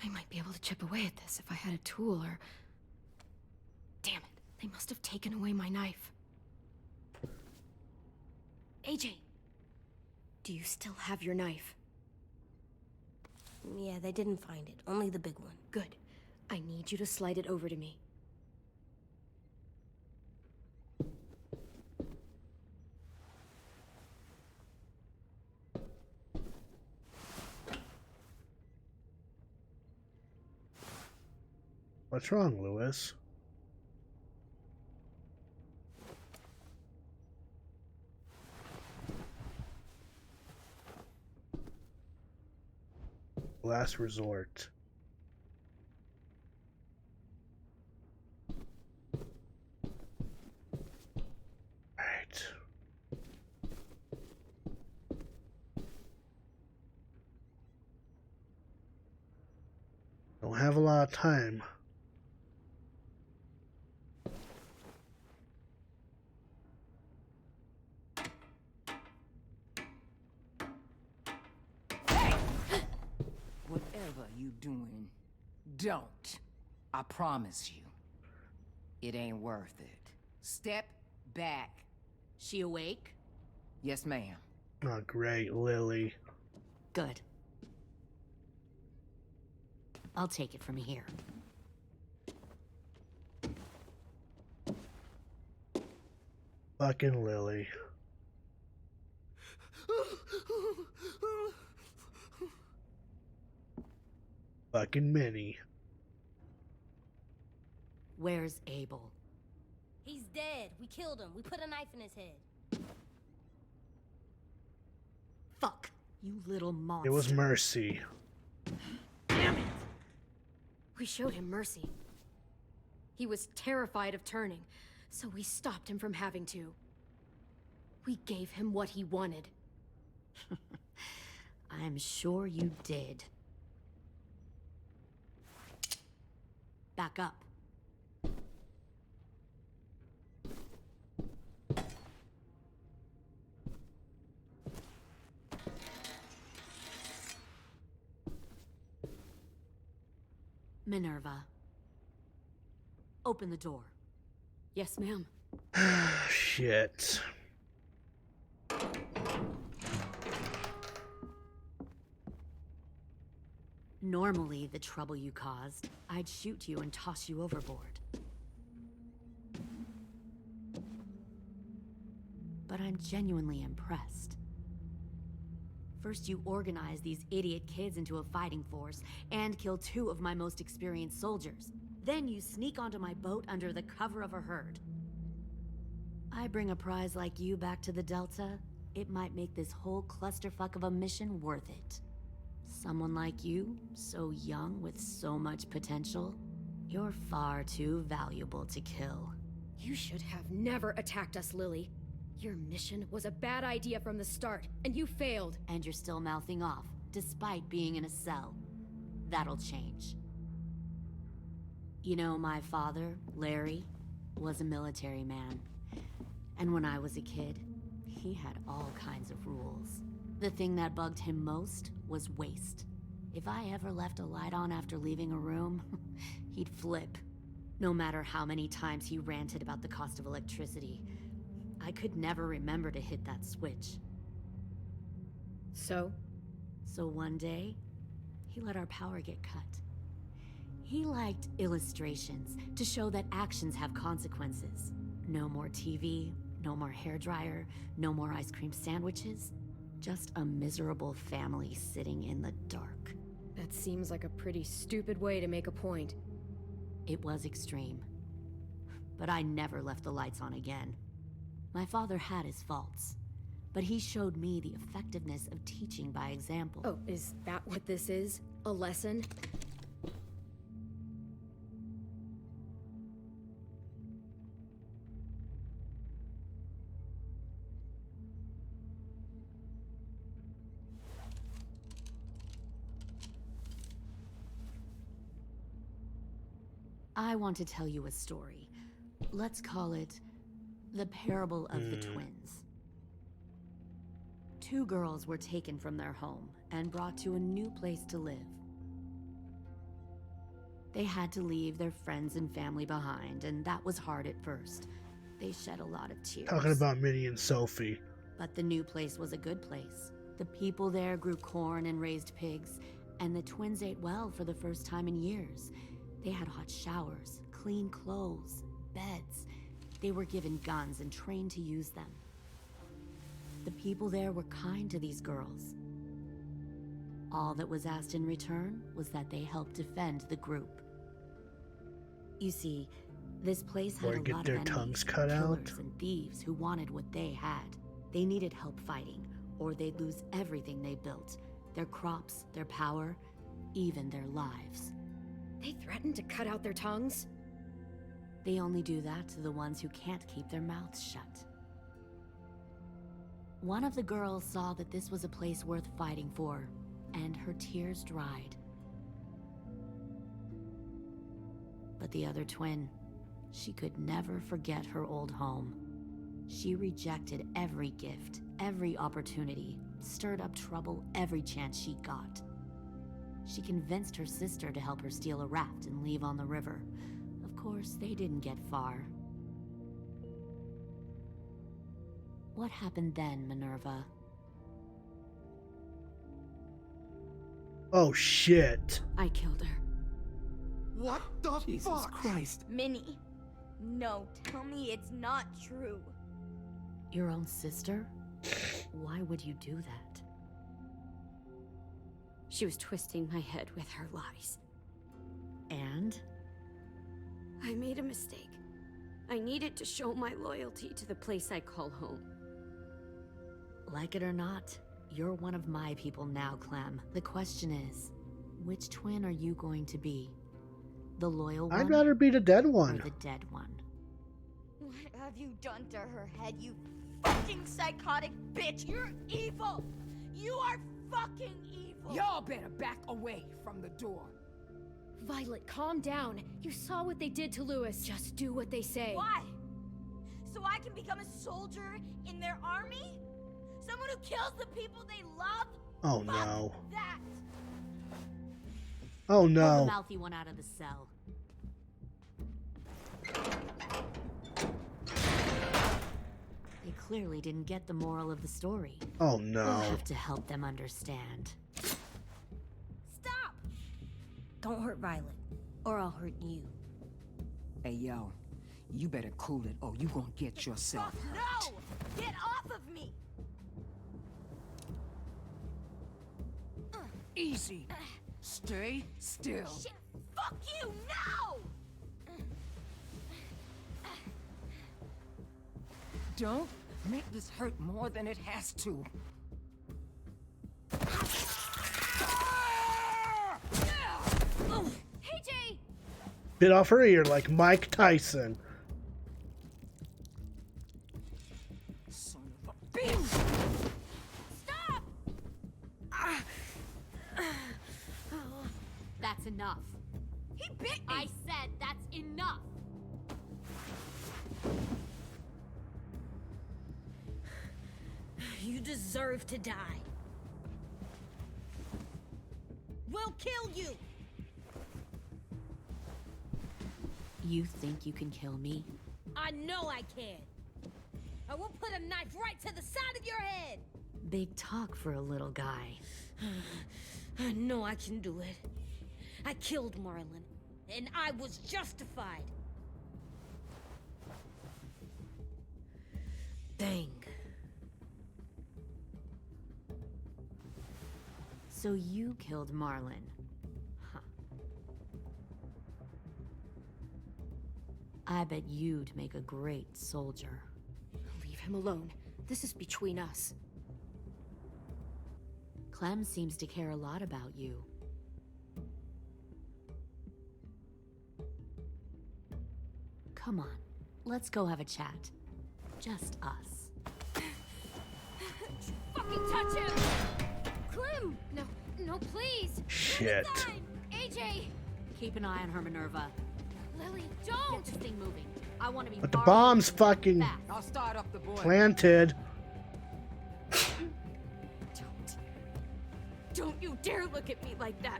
I might be able to chip away at this if I had a tool or... Damn it. They must have taken away my knife. AJ! Do you still have your knife? Yeah, they didn't find it. Only the big one. Good. I need you to slide it over to me. What's wrong, Lewis? Last resort. Alright. Don't have a lot of time. Whatever you doing, don't. I promise you. It ain't worth it. Step back. She awake? Yes, ma'am. Oh, great, Lily. Good. I'll take it from here. Fucking Lily. Fucking Minnie. Where's Abel? He's dead. We killed him. We put a knife in his head. Fuck, you little monster. It was Mercy. Damn it! We showed him mercy. He was terrified of turning, so we stopped him from having to. We gave him what he wanted. I'm sure you did. Back up. Minerva. Open the door. Yes, ma'am. Shit. Normally, the trouble you caused, I'd shoot you and toss you overboard. But I'm genuinely impressed. First, you organize these idiot kids into a fighting force and kill 2 of my most experienced soldiers. Then you sneak onto my boat under the cover of a herd. I bring a prize like you back to the Delta, it might make this whole clusterfuck of a mission worth it. Someone like you, so young with so much potential, you're far too valuable to kill. You should have never attacked us, Lily. Your mission was a bad idea from the start, and you failed. And you're still mouthing off, despite being in a cell. That'll change. You know, my father, Larry, was a military man. And when I was a kid, he had all kinds of rules. The thing that bugged him most was waste. If I ever left a light on after leaving a room, he'd flip. No matter how many times he ranted about the cost of electricity, I could never remember to hit that switch. So one day, he let our power get cut. He liked illustrations to show that actions have consequences. No more TV, no more hairdryer, no more ice cream sandwiches. Just a miserable family sitting in the dark. That seems like a pretty stupid way to make a point. It was extreme. But I never left the lights on again. My father had his faults, but he showed me the effectiveness of teaching by example. Oh, is that what this is? A lesson? I want to tell you a story. Let's call it the Parable of the Twins. 2 girls were taken from their home and brought to a new place to live. They had to leave their friends and family behind, and that was hard at first. They shed a lot of tears. Talking about Minnie and Sophie. But the new place was a good place. The people there grew corn and raised pigs, and the twins ate well for the first time in years. They had hot showers, clean clothes, beds. They were given guns and trained to use them. The people there were kind to these girls. All that was asked in return was that they help defend the group. You see, this place had a lot of enemies, killers and thieves who wanted what they had. They needed help fighting, or they'd lose everything they built. Their crops, their power, even their lives. They threatened to cut out their tongues? They only do that to the ones who can't keep their mouths shut. One of the girls saw that this was a place worth fighting for, and her tears dried. But the other twin, she could never forget her old home. She rejected every gift, every opportunity, stirred up trouble every chance she got. She convinced her sister to help her steal a raft and leave on the river. Of course, they didn't get far. What happened then, Minerva? Oh, shit. I killed her. What the Jesus fuck? Christ. Minnie, no, tell me it's not true. Your own sister? Why would you do that? She was twisting my head with her lies. And? I made a mistake. I needed to show my loyalty to the place I call home. Like it or not, you're one of my people now, Clem. The question is, which twin are you going to be? The loyal one? I'd rather be the dead Or one. the dead one? What have you done to her head, you fucking psychotic bitch? You're evil! You are fucking evil! Y'all better back away from the door. Violet, calm down. You saw what they did to Lewis. Just do what they say. Why? So I can become a soldier in their army? Someone who kills the people they love? Oh, Fuck no. that! Oh, Pull no. the mouthy one out of the cell. They clearly didn't get the moral of the story. Oh, no. We'll have to help them understand. Stop! Don't hurt Violet, or I'll hurt you. Hey, yo. You better cool it, or you gonna get yourself hurt. No! Get off of me! Easy. Stay still. Shit, fuck you, no! Don't make this hurt more than it has to. AJ! Bit off her ear like Mike Tyson. Son of a bitch! Stop! That's enough. He bit me! I said that's enough. You deserve to die. We'll kill you! You think you can kill me? I know I can. I will put a knife right to the side of your head. Big talk for a little guy. I know I can do it. I killed Marlon, and I was justified. Dang. So you killed Marlon. Huh. I bet you'd make a great soldier. Leave him alone. This is between us. Clem seems to care a lot about you. Come on, let's go have a chat. Just us. Fucking touch him! Clem! No, no, please! Shit. AJ! Keep an eye on her, Minerva. Lily, don't! Get this thing moving. I want to be But the far bomb's away fucking fast. I'll start up the boy. planted. Don't you dare look at me like that.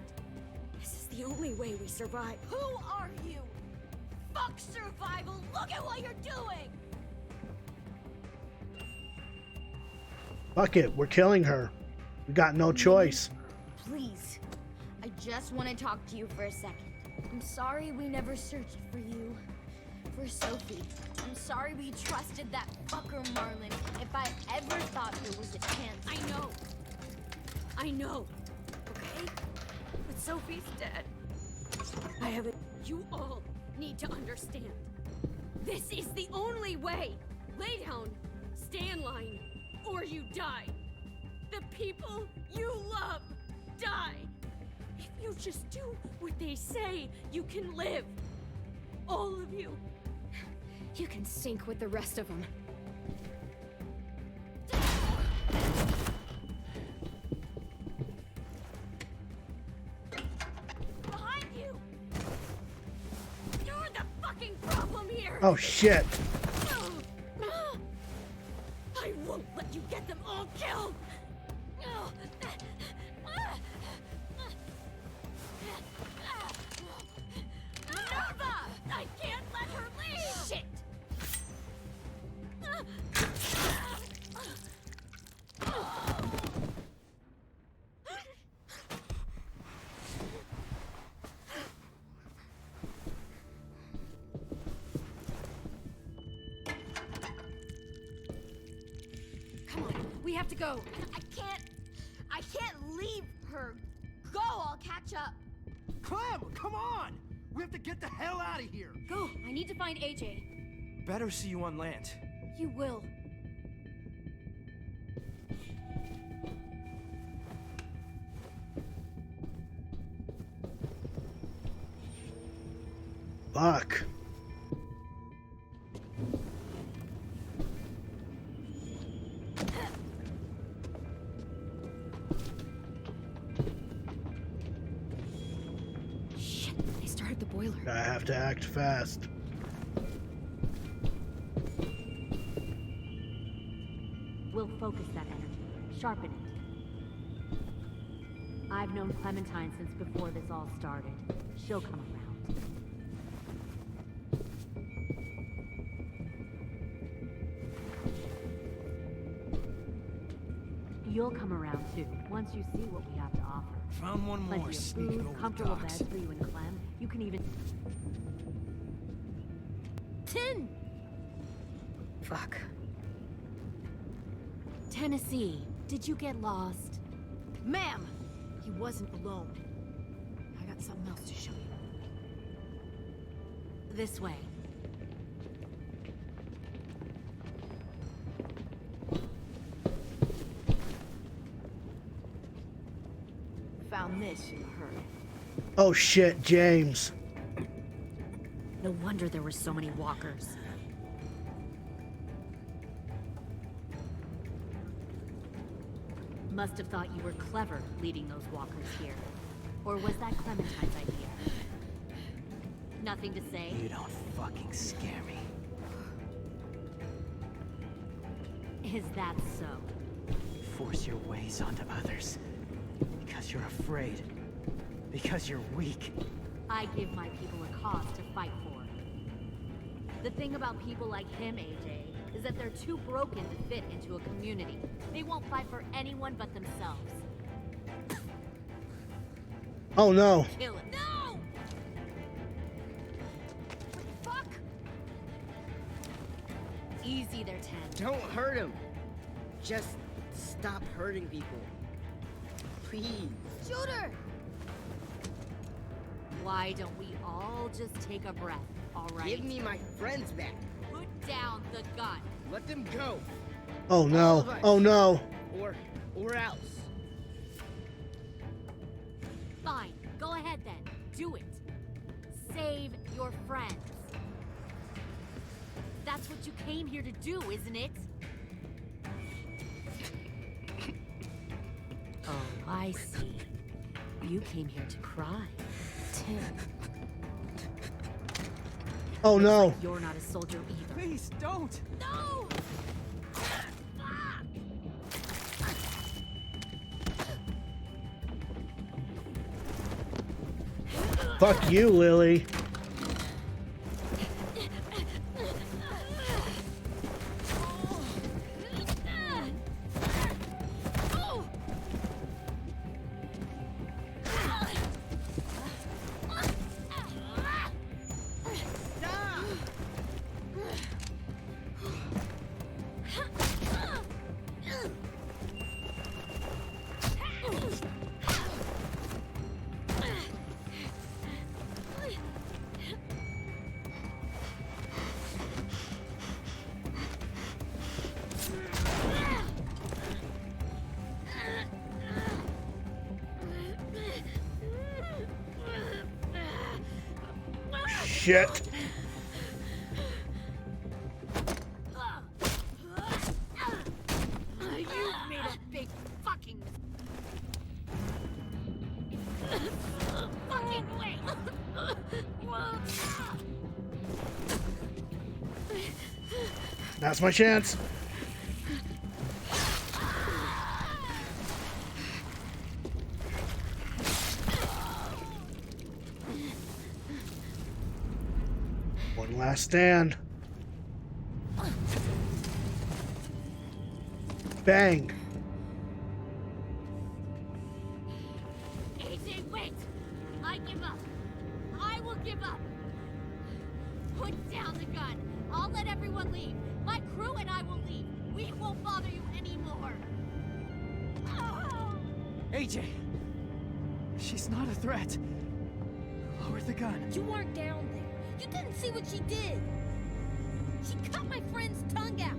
This is the only way we survive. Who are you? Fuck survival! Look at what you're doing! Fuck it, we're killing her. We got no choice. Please. I just want to talk to you for a second. I'm sorry we never searched for you. For Sophie. I'm sorry we trusted that fucker Marlon. If I ever thought there was a chance. I know. Okay? But Sophie's dead. I haven't. You all need to understand. This is the only way. Lay down, stay in line, or you die. The people you love die. If you just do what they say, you can live. All of you. You can sink with the rest of them. Behind you! You're the fucking problem here! Oh shit. I won't let you get them all killed! Minerva! I can't let her leave! Shit! Come on, we have to go. I can't leave her. Go, I'll catch up. Clem, come on! We have to get the hell out of here. Go, I need to find AJ. Better see you on land. You will. Fuck. Shit, they started the boiler. I have to act fast. We'll focus that energy, sharpen it. I've known Clementine since before this all started. She'll come around. You'll come around too, once you see what we have to offer. Found one Plenty more of sneaking food, over comfortable the docks. beds for you and Clem. You can even... Tin! Fuck. Tennessee, did you get lost? Ma'am, he wasn't alone. I got something else to show you. This way. Found this in a hurry. Oh shit, James. No wonder there were so many walkers. Must have thought you were clever leading those walkers here. Or was that Clementine's idea? Nothing to say? You don't fucking scare me. Is that so? You force your ways onto others. Because you're afraid. Because you're weak. I give my people a cause to fight for. The thing about people like him, AJ, is that they're too broken to fit into a community. They won't fight for anyone but themselves. Oh no. Kill it. No! Fuck! Easy there, Ten. Don't hurt him. Just stop hurting people. Please. Shoot her! Why don't we all just take a breath, all right? Give me my friends back. Put down the gun. Let them go. Oh All no. of us. Oh no. Or else. Fine. Go ahead then. Do it. Save your friends. That's what you came here to do, isn't it? Oh, I see. You came here to cry. Tim. Oh no. You're not a soldier either. Please, don't! No! Fuck you, Lily. Shit. You made a big fucking fucking way. That's my chance. One last stand. Bang. AJ, wait! I give up. I will give up. Put down the gun. I'll let everyone leave. My crew and I will leave. We won't bother you anymore. AJ! She's not a threat. Lower the gun. You weren't down there. You didn't see what she did. She cut my friend's tongue out.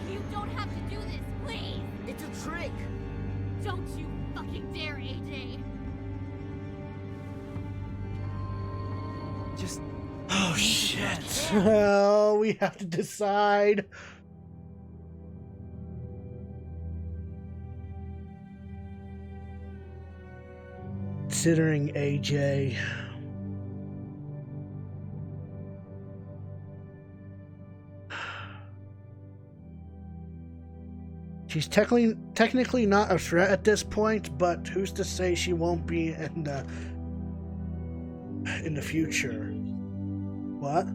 You don't have to do this, please! It's a trick. Don't you fucking dare, AJ! Just... Oh shit. Oh, we have to decide. Considering AJ. She's technically not a threat at this point, but who's to say she won't be in the future? What?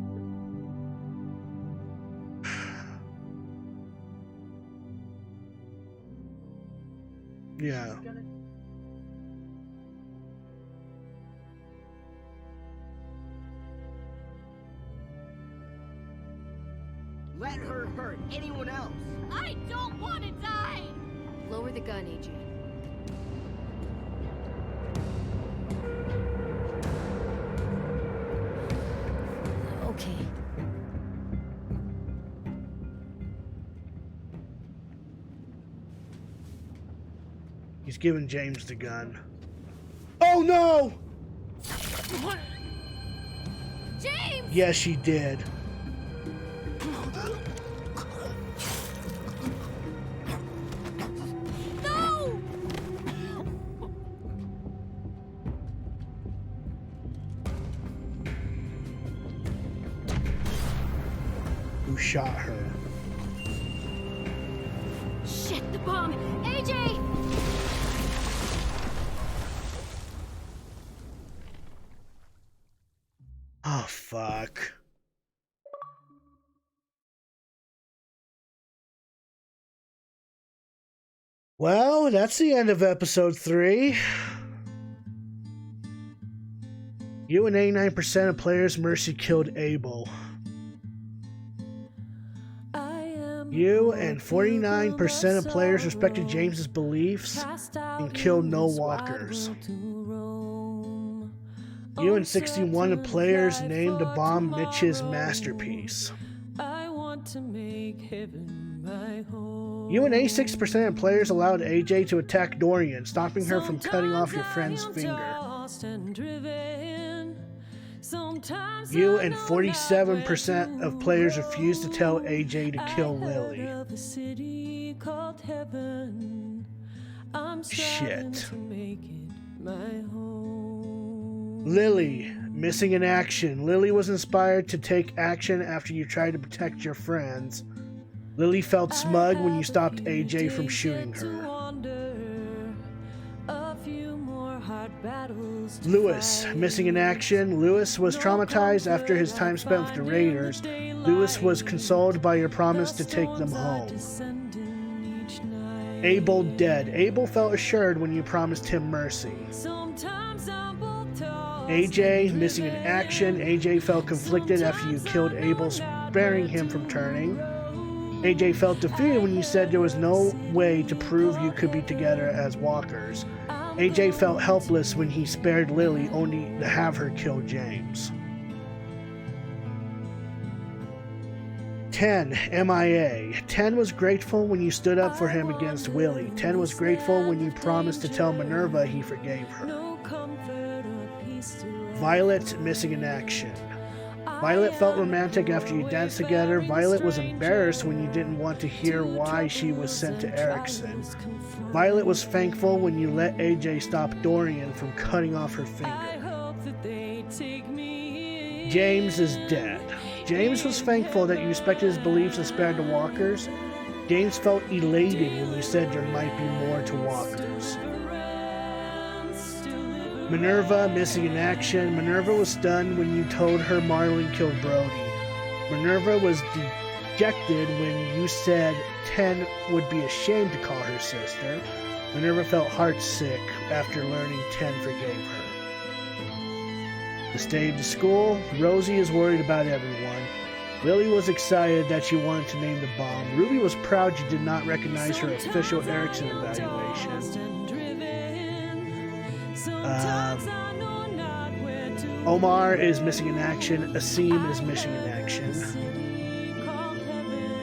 Yeah. Let her hurt anyone else. I don't want to die! Lower the gun, AJ. Okay. He's giving James the gun. Oh no! What? James! Yes, she did. No! Who shot her? Shit, the bomb! AJ! Oh, fuck. Well, that's the end of episode 3. You and 89% of players mercy killed Abel. You and 49% of players respected James's beliefs and killed no walkers. You and 61 of players named the bomb Mitch's masterpiece. You and 86% of players allowed AJ to attack Dorian, stopping her from cutting off your friend's finger. You and 47% of players refused to tell AJ to kill Lily. Shit. Lily, missing in action. Lily was inspired to take action after you tried to protect your friends. Lily felt smug when you stopped AJ from shooting her. Lewis, missing in action. Lewis was traumatized after his time spent with the Raiders. Lewis was consoled by your promise to take them home. Abel, dead. Abel felt assured when you promised him mercy. AJ, missing in action. AJ felt conflicted after you killed Abel, sparing him from turning. AJ felt defeated when you said there was no way to prove you could be together as walkers. AJ felt helpless when he spared Lily, only to have her kill James. 10. MIA. 10 was grateful when you stood up for him against Willie. 10 was grateful when you promised to tell Minerva he forgave her. Violet, missing in action. Violet felt romantic after you danced together. Violet was embarrassed when you didn't want to hear why she was sent to Erickson. Violet was thankful when you let AJ stop Dorian from cutting off her finger. James is dead. James was thankful that you respected his beliefs and spared the walkers. James felt elated when you said there might be more to walkers. Minerva, missing in action. Minerva was stunned when you told her Marlon killed Brody. Minerva was dejected when you said 10 would be ashamed to call her sister. Minerva felt heartsick after learning 10 forgave her. To stay to school, Rosie is worried about everyone. Lily was excited that you wanted to name the bomb. Ruby was proud you did not recognize her official Erickson evaluation. Omar is missing in action. Asim is missing in action.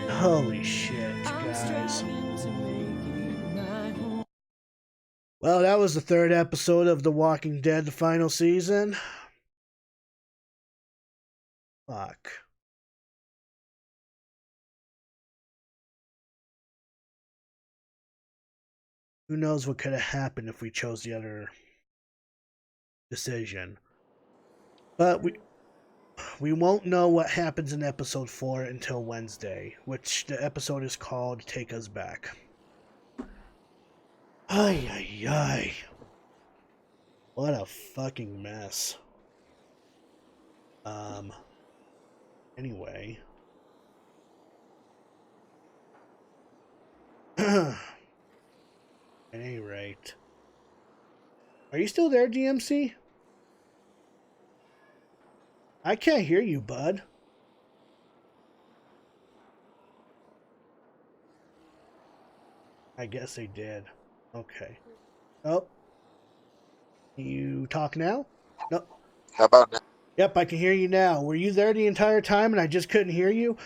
Holy shit, guys. Well, that was the 3rd episode of The Walking Dead, the final season. Fuck. Who knows what could have happened if we chose the other decision. But we won't know what happens in episode 4 until Wednesday, which the episode is called Take Us Back. Ay, ay, ay. What a fucking mess. Anyway. At any rate. Are you still there, DMC? I can't hear you, bud. I guess they did. Okay. Oh. You talk now? No. How about now? Yep, I can hear you now. Were you there the entire time and I just couldn't hear you?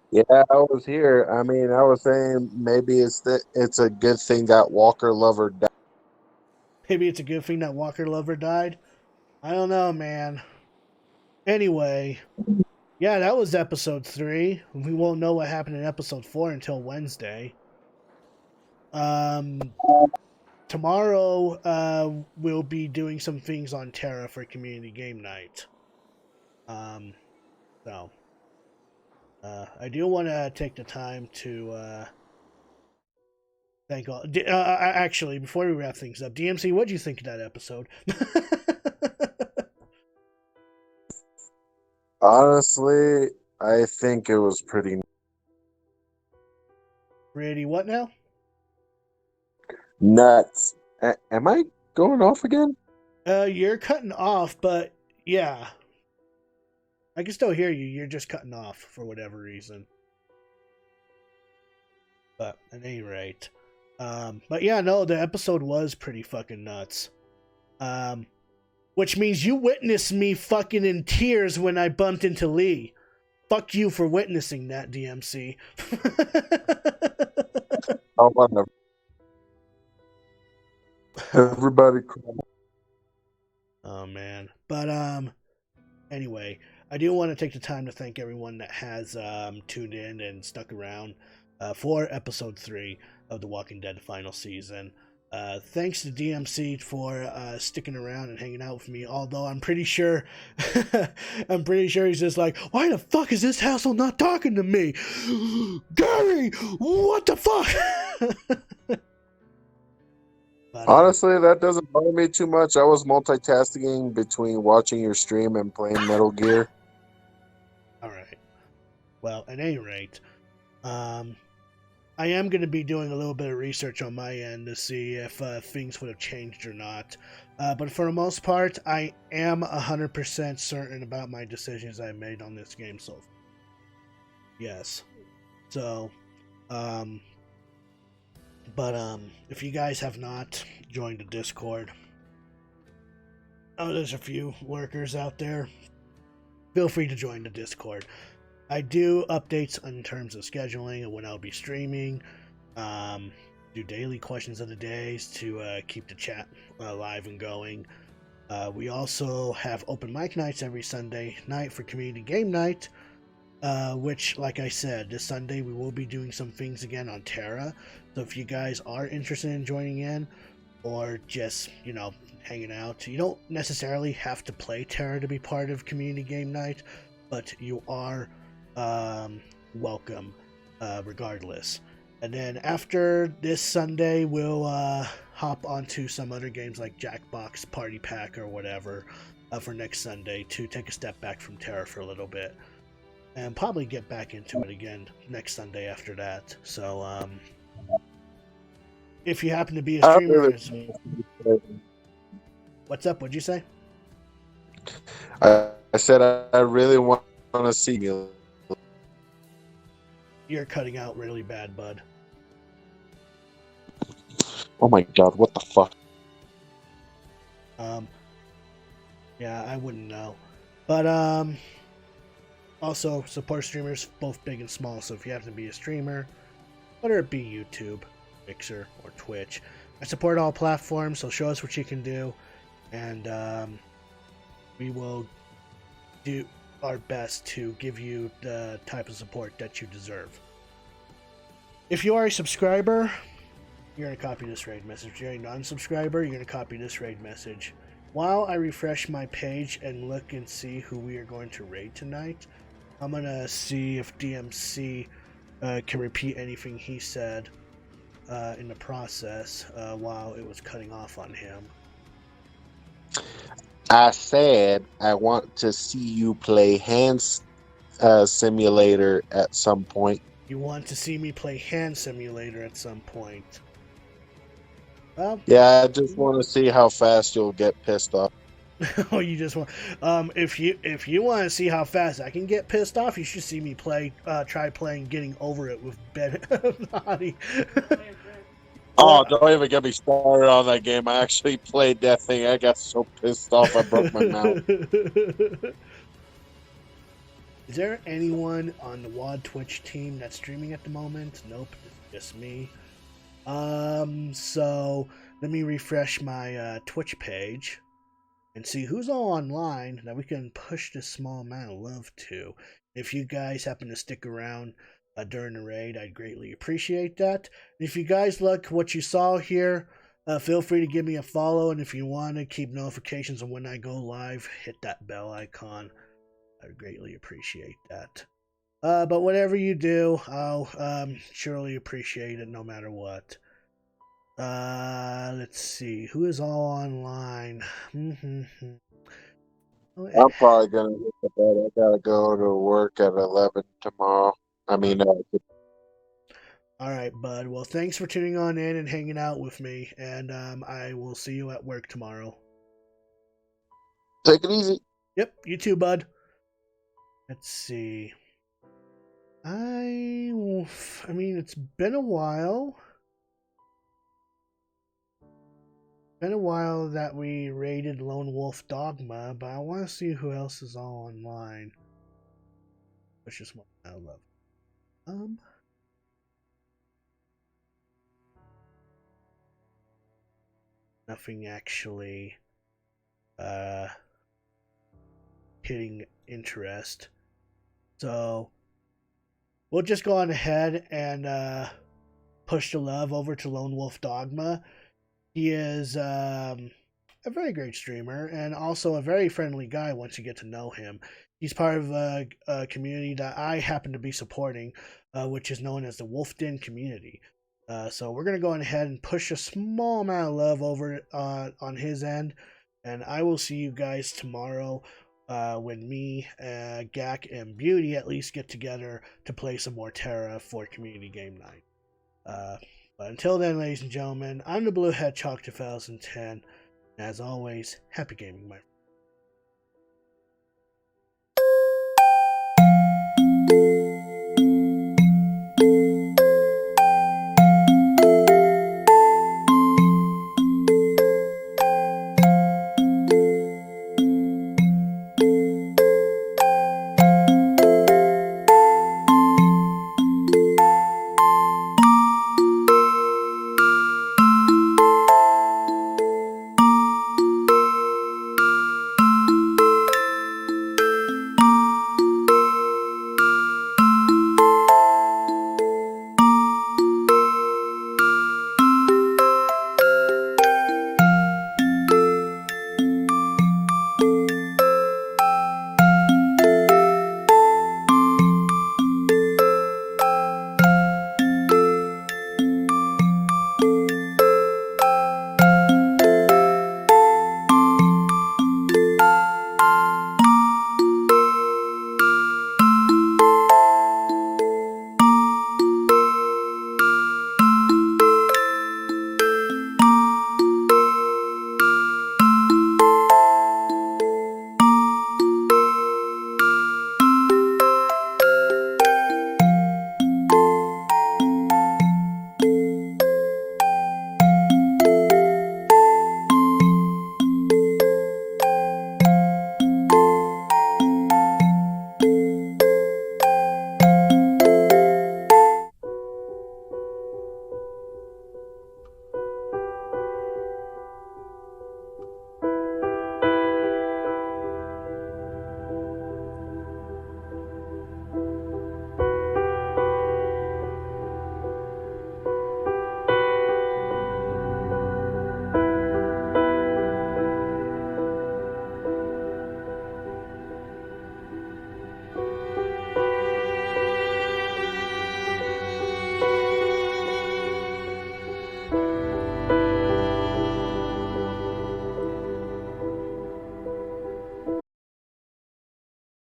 Yeah, I was here. I mean, I was saying maybe it's a good thing that Walker Lover died. Maybe it's a good thing that Walker Lover died. I don't know, man. Anyway, yeah, that was episode 3. We won't know what happened in episode 4 until Wednesday. Tomorrow, we'll be doing some things on Terra for Community Game Night. I do want to take the time to thank all. Actually, before we wrap things up, DMC, what do you think of that episode? Honestly, I think it was pretty what now? nuts. Am I going off again? You're cutting off, but yeah. I can still hear you. You're just cutting off for whatever reason. But at any rate. But yeah, no, the episode was pretty fucking nuts. Which means you witnessed me fucking in tears when I bumped into Lee. Fuck you for witnessing that, DMC. Oh, whatever. Everybody cried. Oh man. But anyway, I do want to take the time to thank everyone that has tuned in and stuck around for episode 3 of The Walking Dead final season. Thanks to DMC for sticking around and hanging out with me, although I'm pretty sure he's just like, why the fuck is this asshole not talking to me? Gary, what the fuck? Honestly, that doesn't bother me too much. I was multitasking between watching your stream and playing Metal Gear. Alright. Well, at any rate, I am going to be doing a little bit of research on my end to see if things would have changed or not. But for the most part, I am 100% certain about my decisions I made on this game so far. Yes. So, if you guys have not joined the Discord, there's a few lurkers out there. Feel free to join the Discord. I do updates in terms of scheduling and when I'll be streaming. Do daily questions of the days to keep the chat alive and going. We also have open mic nights every Sunday night for Community Game Night. Which, like I said, this Sunday we will be doing some things again on Terra. So if you guys are interested in joining in, or just, hanging out, you don't necessarily have to play Terra to be part of Community Game Night, but you are welcome regardless. And then after this Sunday, we'll hop onto some other games like Jackbox Party Pack or whatever for next Sunday to take a step back from Terra for a little bit. And probably get back into it again next Sunday after that. So, if you happen to be a streamer... What's up? What'd you say? I said I really want to see you. You're cutting out really bad, bud. Oh my god, what the fuck? Yeah, I wouldn't know. But, also, support streamers, both big and small, so if you happen to be a streamer, whether it be YouTube, Mixer, or Twitch, I support all platforms, so show us what you can do, and we will do our best to give you the type of support that you deserve. If you are a subscriber, you're going to copy this raid message. If you're a non-subscriber, you're going to copy this raid message. While I refresh my page and look and see who we are going to raid tonight, I'm going to see if DMC can repeat anything he said in the process while it was cutting off on him. I said I want to see you play Hand Simulator at some point. You want to see me play Hand Simulator at some point. Yeah, I just want to see how fast you'll get pissed off. Oh, you just want. If you want to see how fast I can get pissed off, you should see me try playing Getting Over It with Ben Hottie. Oh, don't even get me started on that game. I actually played that thing. I got so pissed off I broke my mouth. Is there anyone on the WAD Twitch team that's streaming at the moment? Nope, it's just me. So let me refresh my Twitch page and see who's all online that we can push this small amount of love to. If you guys happen to stick around during the raid, I'd greatly appreciate that. If you guys like what you saw here, feel free to give me a follow, and if you want to keep notifications of when I go live, hit that bell icon. I'd greatly appreciate that. But whatever you do, I'll surely appreciate it no matter what. Let's see. Who is all online? I'm probably going to hit the bed. I got to go to work at 11 tomorrow. Alright, bud. Well, thanks for tuning on in and hanging out with me, and I will see you at work tomorrow. Take it easy. Yep, you too, bud. Let's see. I mean, it's been a while. Been a while that we raided Lone Wolf Dogma, but I want to see who else is all online. Which is what I love. Nothing actually hitting interest. So we'll just go on ahead and push the love over to Lone Wolf Dogma. He is a very great streamer and also a very friendly guy once you get to know him. He's part of a community that I happen to be supporting, which is known as the Wolf Den community. So we're going to go ahead and push a small amount of love over on his end. And I will see you guys tomorrow when me, Gak, and Beauty at least get together to play some more Terra for Community Game Night. But until then, ladies and gentlemen, I'm the Blue Hedgehog 2010. And as always, happy gaming, my friends.